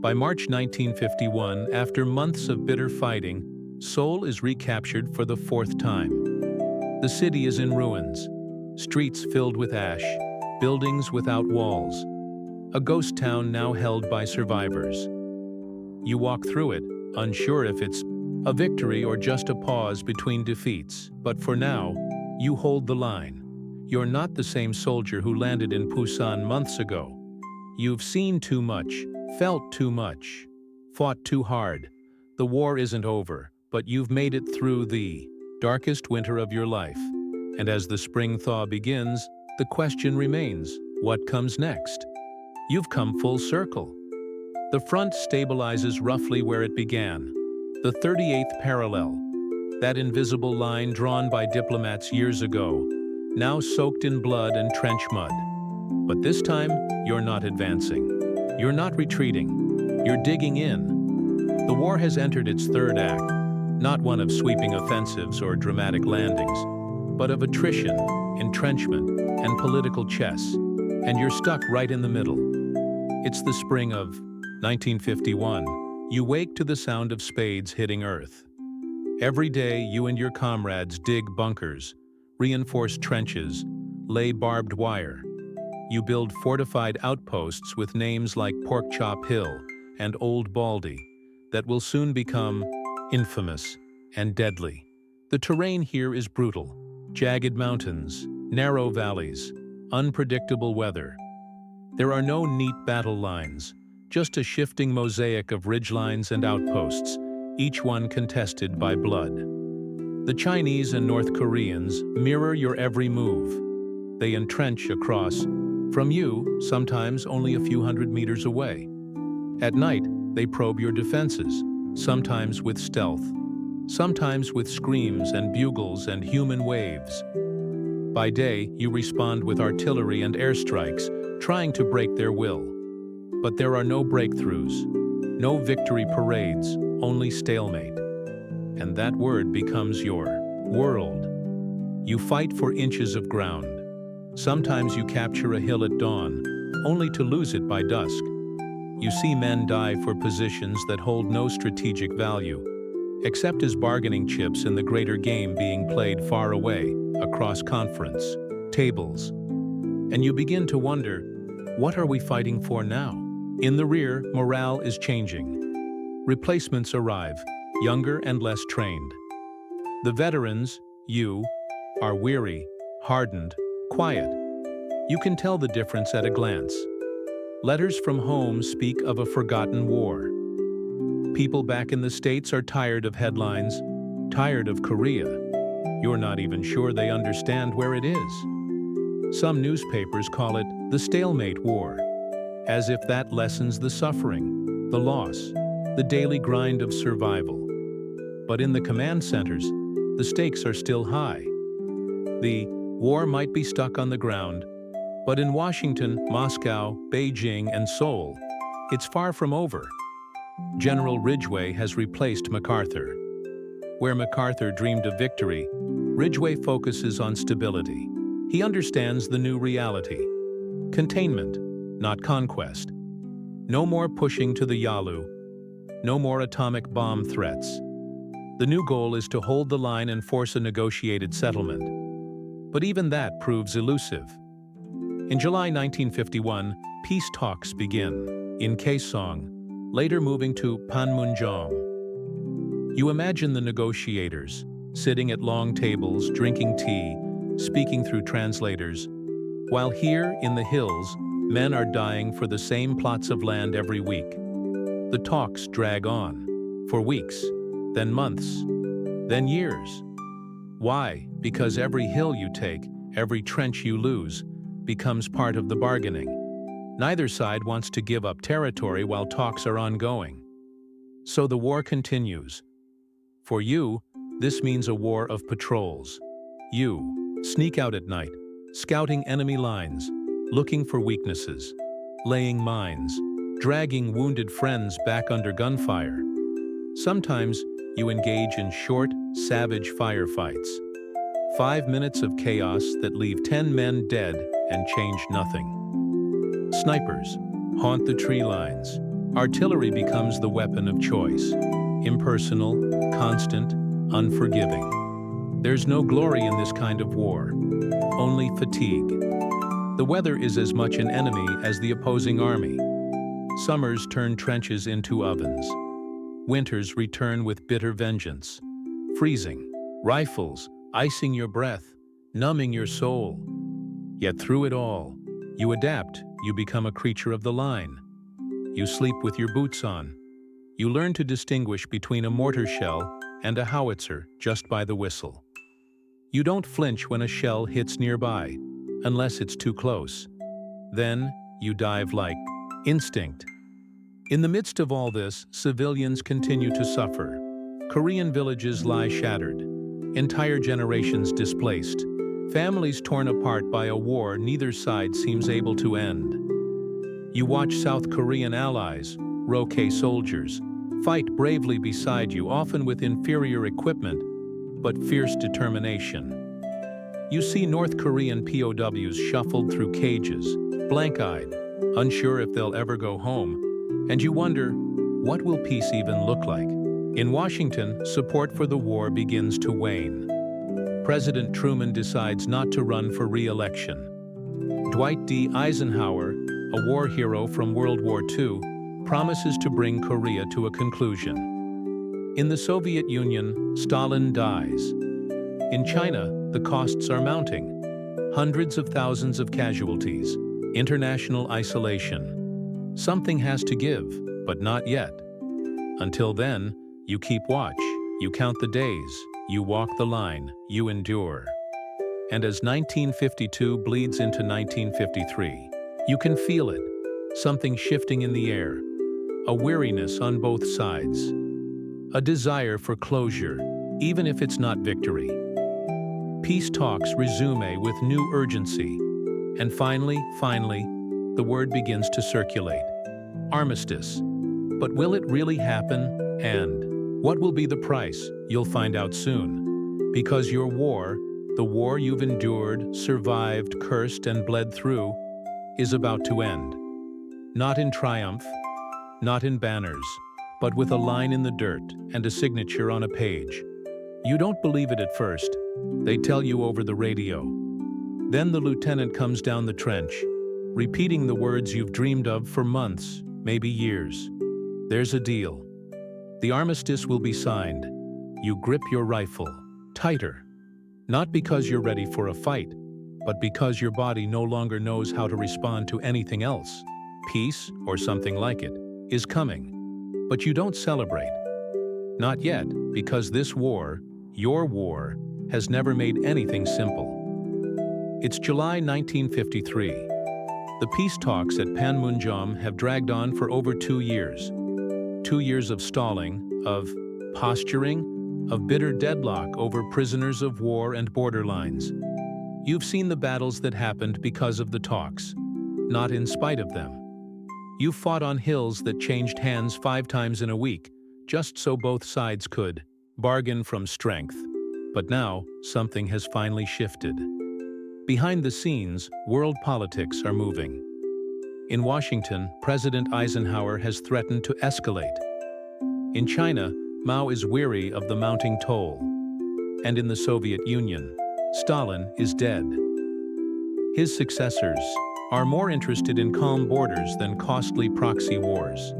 By March 1951, after months of bitter fighting, Seoul is recaptured for the fourth time. The city is in ruins, streets filled with ash, buildings without walls, a ghost town now held by survivors. You walk through it, unsure if it's a victory or just a pause between defeats, but for now, you hold the line. You're not the same soldier who landed in Busan months ago. You've seen too much, felt too much, fought too hard. The war isn't over, but you've made it through the darkest winter of your life. And as the spring thaw begins, the question remains, what comes next? You've come full circle. The front stabilizes roughly where it began, the 38th parallel, that invisible line drawn by diplomats years ago, now soaked in blood and trench mud. But this time, you're not advancing. You're not retreating. You're digging in. The war has entered its third act, not one of sweeping offensives or dramatic landings, but of attrition, entrenchment, and political chess, and you're stuck right in the middle. It's the spring of 1951. You wake to the sound of spades hitting earth. Every day, you and your comrades dig bunkers, reinforce trenches, lay barbed wire. You build fortified outposts with names like Porkchop Hill and Old Baldy that will soon become infamous and deadly. The terrain here is brutal. Jagged mountains, narrow valleys, unpredictable weather. There are no neat battle lines, just a shifting mosaic of ridgelines and outposts, each one contested by blood. The Chinese and North Koreans mirror your every move. They entrench across, from you, sometimes only a few hundred meters away. At night, they probe your defenses, sometimes with stealth, sometimes with screams and bugles and human waves. By day, you respond with artillery and airstrikes, trying to break their will. But there are no breakthroughs, no victory parades, only stalemate. And that word becomes your world. You fight for inches of ground. Sometimes you capture a hill at dawn, only to lose it by dusk. You see men die for positions that hold no strategic value, except as bargaining chips in the greater game being played far away, across conference tables. And you begin to wonder, what are we fighting for now? In the rear, morale is changing. Replacements arrive, younger and less trained. The veterans, you, are weary, hardened, quiet. You can tell the difference at a glance. Letters from home speak of a forgotten war. People back in the States are tired of headlines, tired of Korea. You're not even sure they understand where it is. Some newspapers call it the stalemate war, as if that lessens the suffering, the loss, the daily grind of survival. But in the command centers, the stakes are still high. The war might be stuck on the ground, but in Washington, Moscow, Beijing, and Seoul, it's far from over. General Ridgway has replaced MacArthur. Where MacArthur dreamed of victory, Ridgway focuses on stability. He understands the new reality. Containment, not conquest. No more pushing to the Yalu. No more atomic bomb threats. The new goal is to hold the line and force a negotiated settlement. But even that proves elusive. In July 1951, peace talks begin, in Kaesong, later moving to Panmunjom. You imagine the negotiators, sitting at long tables, drinking tea, speaking through translators, while here in the hills, men are dying for the same plots of land every week. The talks drag on, for weeks, then months, then years. Why? Because every hill you take, every trench you lose, becomes part of the bargaining. Neither side wants to give up territory while talks are ongoing. So the war continues. For you, this means a war of patrols. You sneak out at night, scouting enemy lines, looking for weaknesses, laying mines, dragging wounded friends back under gunfire. Sometimes you engage in short, savage firefights. 5 minutes of chaos that leave 10 men dead and change nothing. Snipers haunt the tree lines. Artillery becomes the weapon of choice. Impersonal, constant, unforgiving. There's no glory in this kind of war, only fatigue. The weather is as much an enemy as the opposing army. Summers turn trenches into ovens. Winters return with bitter vengeance. Freezing, rifles, icing your breath, numbing your soul. Yet through it all, you adapt, you become a creature of the line. You sleep with your boots on. You learn to distinguish between a mortar shell and a howitzer just by the whistle. You don't flinch when a shell hits nearby, unless it's too close. Then you dive like instinct. In the midst of all this, civilians continue to suffer. Korean villages lie shattered, entire generations displaced, families torn apart by a war neither side seems able to end. You watch South Korean allies, Roke soldiers, fight bravely beside you, often with inferior equipment, but fierce determination. You see North Korean POWs shuffled through cages, blank-eyed, unsure if they'll ever go home, and you wonder, what will peace even look like? In Washington, support for the war begins to wane. President Truman decides not to run for re-election. Dwight D. Eisenhower, a war hero from World War II, promises to bring Korea to a conclusion. In the Soviet Union, Stalin dies. In China, the costs are mounting. Hundreds of thousands of casualties, international isolation. Something has to give, but not yet. Until then, you keep watch, you count the days, you walk the line, you endure. And as 1952 bleeds into 1953, you can feel it, something shifting in the air, a weariness on both sides, a desire for closure, even if it's not victory. Peace talks resume with new urgency, and finally, the word begins to circulate. Armistice. But will it really happen? And what will be the price? You'll find out soon. Because your war, the war you've endured, survived, cursed, and bled through, is about to end. Not in triumph, not in banners, but with a line in the dirt and a signature on a page. You don't believe it at first. They tell you over the radio. Then the lieutenant comes down the trench, repeating the words you've dreamed of for months, maybe years. There's a deal. The armistice will be signed. You grip your rifle, tighter. Not because you're ready for a fight, but because your body no longer knows how to respond to anything else. Peace, or something like it, is coming. But you don't celebrate. Not yet, because this war, your war, has never made anything simple. It's July 1953. The peace talks at Panmunjom have dragged on for over 2 years. 2 years of stalling, of posturing, of bitter deadlock over prisoners of war and borderlines. You've seen the battles that happened because of the talks, not in spite of them. You've fought on hills that changed hands 5 times in a week, just so both sides could bargain from strength. But now, something has finally shifted. Behind the scenes, world politics are moving. In Washington, President Eisenhower has threatened to escalate. In China, Mao is weary of the mounting toll. And in the Soviet Union, Stalin is dead. His successors are more interested in calm borders than costly proxy wars.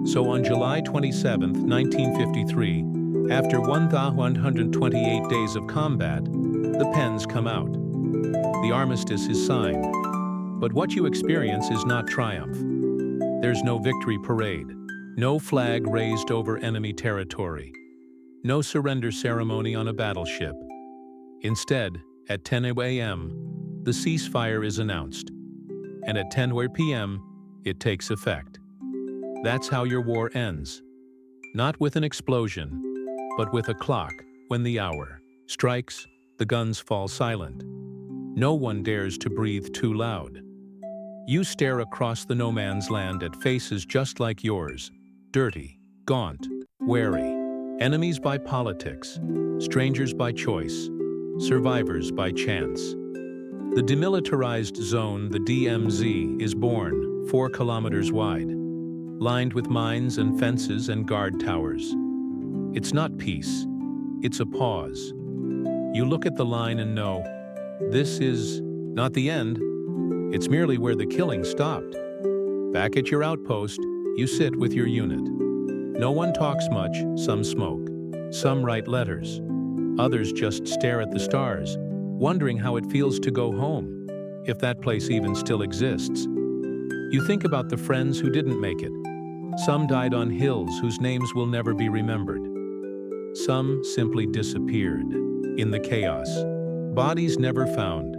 So on July 27, 1953, after 1,128 days of combat, the pens come out. The armistice is signed. But what you experience is not triumph. There's no victory parade, no flag raised over enemy territory, no surrender ceremony on a battleship. Instead, at 10 a.m., the ceasefire is announced, and at 10 p.m., it takes effect. That's how your war ends. Not with an explosion, but with a clock when the hour strikes, the guns fall silent. No one dares to breathe too loud. You stare across the no man's land at faces just like yours, dirty, gaunt, wary, enemies by politics, strangers by choice, survivors by chance. The demilitarized zone, the DMZ, is born 4 kilometers wide, lined with mines and fences and guard towers. It's not peace, it's a pause. You look at the line and know, this is not the end. It's merely where the killing stopped. Back at your outpost, you sit with your unit. No one talks much, some smoke. Some write letters. Others just stare at the stars, wondering how it feels to go home, if that place even still exists. You think about the friends who didn't make it. Some died on hills whose names will never be remembered. Some simply disappeared in the chaos. Bodies never found.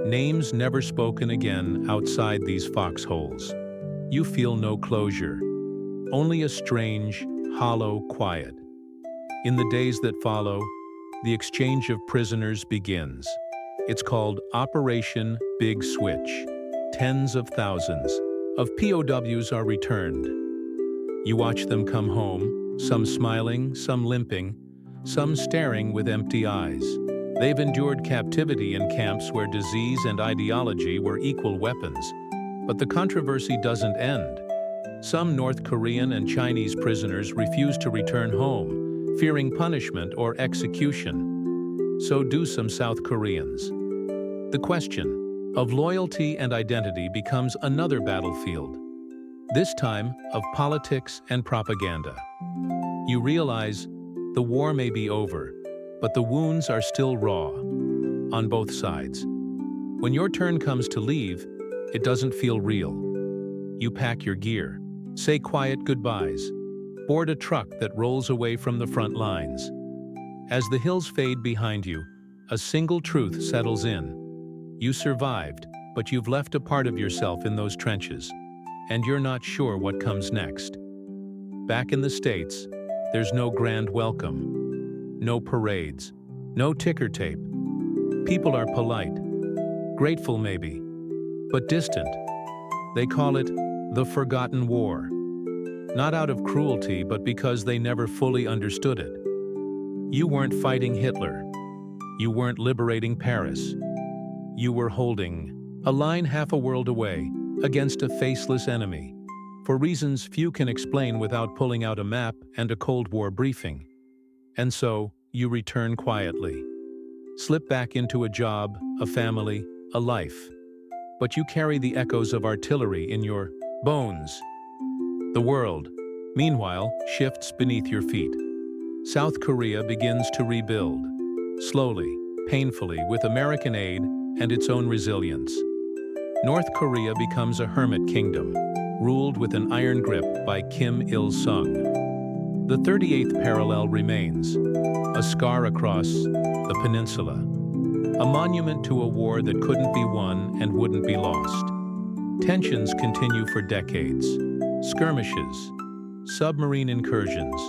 Names never spoken again outside these foxholes. You feel no closure, only a strange, hollow quiet. In the days that follow, the exchange of prisoners begins. It's called Operation Big Switch. Tens of thousands of POWs are returned. You watch them come home, some smiling, some limping, some staring with empty eyes. They've endured captivity in camps where disease and ideology were equal weapons. But the controversy doesn't end. Some North Korean and Chinese prisoners refuse to return home, fearing punishment or execution. So do some South Koreans. The question of loyalty and identity becomes another battlefield, this time of politics and propaganda. You realize the war may be over, but the wounds are still raw, on both sides. When your turn comes to leave, it doesn't feel real. You pack your gear, say quiet goodbyes, board a truck that rolls away from the front lines. As the hills fade behind you, a single truth settles in. You survived, but you've left a part of yourself in those trenches, and you're not sure what comes next. Back in the States, there's no grand welcome. No parades, no ticker tape. People are polite, grateful maybe, but distant. They call it the Forgotten War. Not out of cruelty, but because they never fully understood it. You weren't fighting Hitler. You weren't liberating Paris. You were holding a line half a world away against a faceless enemy, for reasons few can explain without pulling out a map and a Cold War briefing. And so, you return quietly. Slip back into a job, a family, a life. But you carry the echoes of artillery in your bones. The world, meanwhile, shifts beneath your feet. South Korea begins to rebuild. Slowly, painfully, with American aid and its own resilience. North Korea becomes a hermit kingdom, ruled with an iron grip by Kim Il-sung. The 38th parallel remains, a scar across the peninsula, a monument to a war that couldn't be won and wouldn't be lost. Tensions continue for decades. Skirmishes, submarine incursions,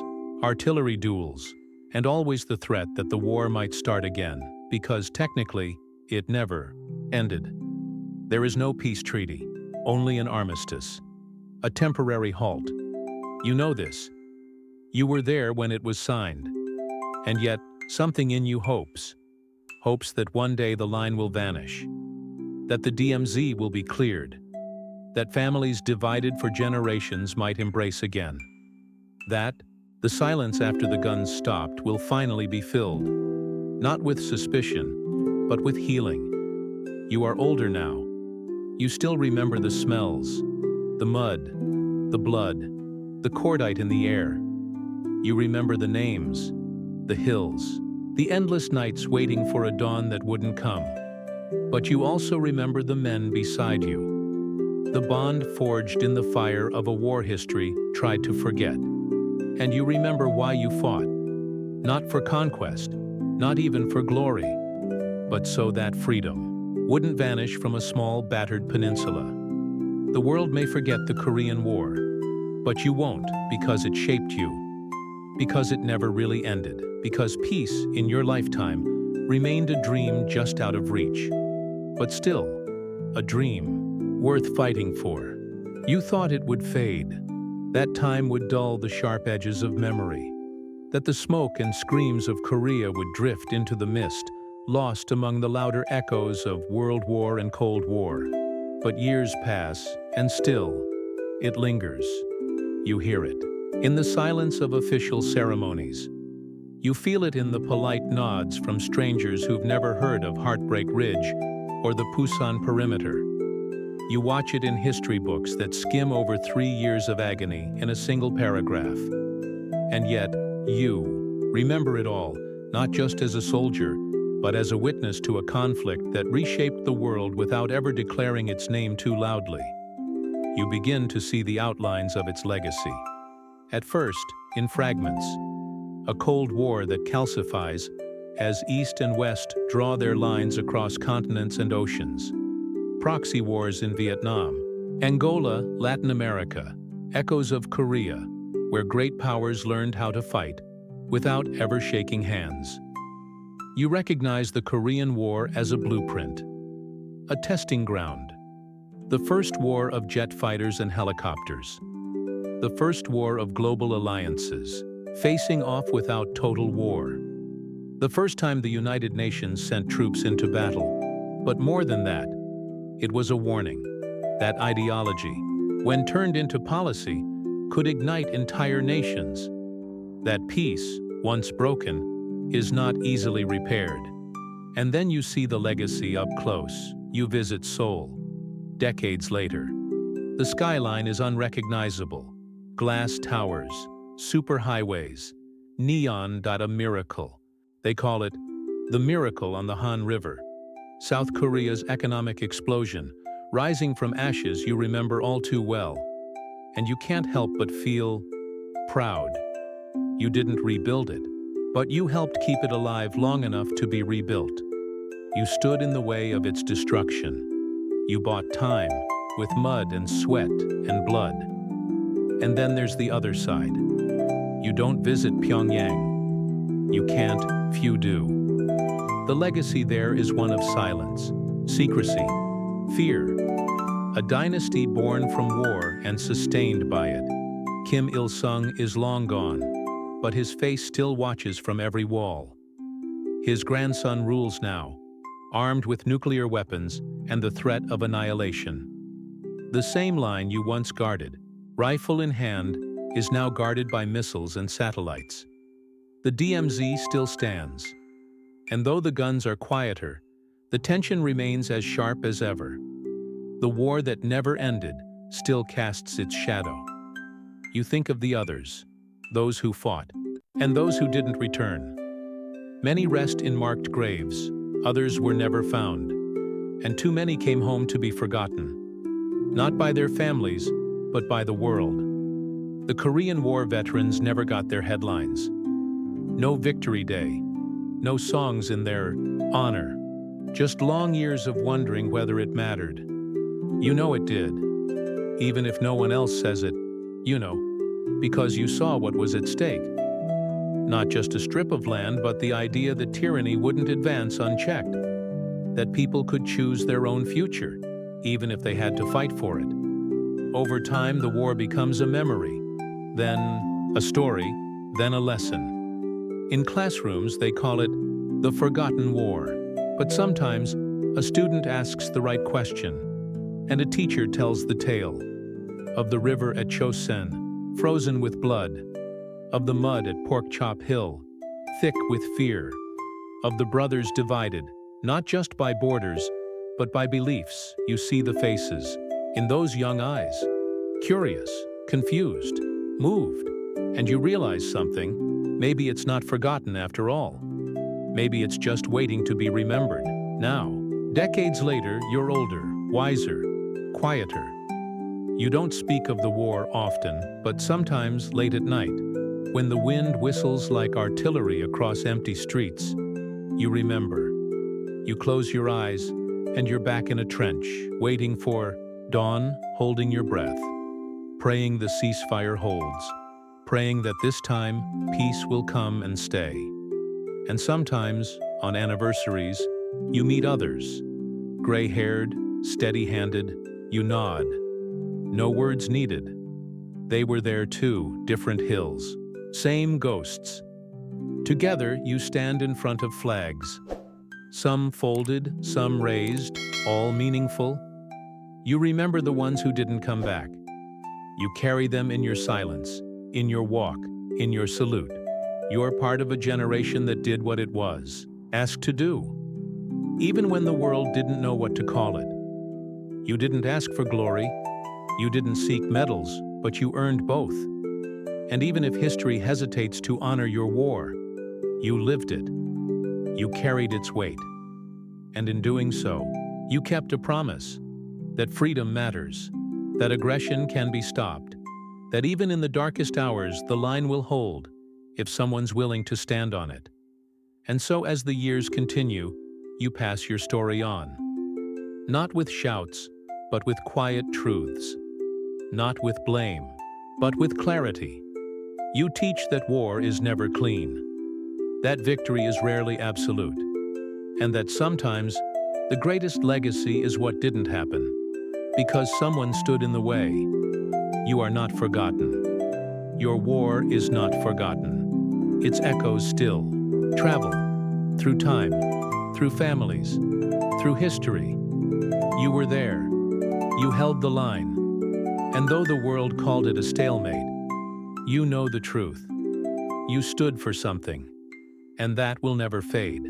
artillery duels, and always the threat that the war might start again, because technically, it never ended. There is no peace treaty, only an armistice, a temporary halt. You know this. You were there when it was signed. And yet, something in you hopes that one day the line will vanish, that the DMZ will be cleared, that families divided for generations might embrace again, that the silence after the guns stopped will finally be filled, not with suspicion, but with healing. You are older now. You still remember the smells, the mud, the blood, the cordite in the air. You remember the names, the hills, the endless nights waiting for a dawn that wouldn't come. But you also remember the men beside you, the bond forged in the fire of a war history tried to forget. And you remember why you fought, not for conquest, not even for glory, but so that freedom wouldn't vanish from a small, battered peninsula. The world may forget the Korean War, but you won't, because it shaped you, because it never really ended, because peace in your lifetime remained a dream just out of reach, but still a dream worth fighting for. You thought it would fade, that time would dull the sharp edges of memory, that the smoke and screams of Korea would drift into the mist, lost among the louder echoes of World War and Cold War. But years pass, and still, it lingers. You hear it in the silence of official ceremonies. You feel it in the polite nods from strangers who've never heard of Heartbreak Ridge or the Pusan Perimeter. You watch it in history books that skim over 3 years of agony in a single paragraph. And yet, you remember it all, not just as a soldier, but as a witness to a conflict that reshaped the world without ever declaring its name too loudly. You begin to see the outlines of its legacy. At first, in fragments, a Cold War that calcifies as East and West draw their lines across continents and oceans. Proxy wars in Vietnam, Angola, Latin America, echoes of Korea, where great powers learned how to fight without ever shaking hands. You recognize the Korean War as a blueprint, a testing ground, the first war of jet fighters and helicopters, the first war of global alliances, facing off without total war. The first time the United Nations sent troops into battle. But more than that, it was a warning that ideology, when turned into policy, could ignite entire nations. That peace, once broken, is not easily repaired. And then you see the legacy up close. You visit Seoul. Decades later, the skyline is unrecognizable. Glass towers, superhighways, neon. A miracle. They call it the miracle on the Han River. South Korea's economic explosion, rising from ashes you remember all too well. And you can't help but feel proud. You didn't rebuild it, but you helped keep it alive long enough to be rebuilt. You stood in the way of its destruction. You bought time with mud and sweat and blood. And then there's the other side. You don't visit Pyongyang. You can't, few do. The legacy there is one of silence, secrecy, fear. A dynasty born from war and sustained by it. Kim Il-sung is long gone, but his face still watches from every wall. His grandson rules now, armed with nuclear weapons and the threat of annihilation. The same line you once guarded, rifle in hand, is now guarded by missiles and satellites. The DMZ still stands. And though the guns are quieter, the tension remains as sharp as ever. The war that never ended still casts its shadow. You think of the others, those who fought, and those who didn't return. Many rest in marked graves, others were never found, and too many came home to be forgotten, not by their families, but by the world. The Korean War veterans never got their headlines. No victory day, no songs in their honor, just long years of wondering whether it mattered. You know it did. Even if no one else says it, you know, because you saw what was at stake. Not just a strip of land, but the idea that tyranny wouldn't advance unchecked, that people could choose their own future, even if they had to fight for it. Over time, the war becomes a memory, then a story, then a lesson. In classrooms, they call it the forgotten war, but sometimes A student asks the right question, and a teacher tells the tale of the river at Chosin, frozen with blood, of the mud at Pork Chop Hill, thick with fear, of the brothers divided, not just by borders, but by beliefs. You see the faces in those young eyes, curious, confused, moved, and you realize something. Maybe it's not forgotten after all. Maybe it's just waiting to be remembered. Now, decades later, you're older, wiser, quieter. You don't speak of the war often, but sometimes late at night, when the wind whistles like artillery across empty streets, you remember. You close your eyes, and you're back in a trench, waiting for dawn, holding your breath, praying the ceasefire holds, praying that this time peace will come and stay. And sometimes, on anniversaries, you meet others. Gray-haired, steady-handed, you nod. No words needed. They were there too, different hills, same ghosts. Together, you stand in front of flags. Some folded, some raised, all meaningful. You remember the ones who didn't come back. You carry them in your silence, in your walk, in your salute. You're part of a generation that did what it was asked to do, even when the world didn't know what to call it. You didn't ask for glory. You didn't seek medals, but you earned both. And even if history hesitates to honor your war, you lived it. You carried its weight. And in doing so, you kept a promise that freedom matters, that aggression can be stopped, that even in the darkest hours the line will hold if someone's willing to stand on it. And so as the years continue, you pass your story on. Not with shouts, but with quiet truths. Not with blame, but with clarity. You teach that war is never clean, that victory is rarely absolute, and that sometimes the greatest legacy is what didn't happen, because someone stood in the way. You are not forgotten. Your war is not forgotten. Its echoes still travel through time, through families, through history. You were there. You held the line. And though the world called it a stalemate, you know the truth. You stood for something, and that will never fade.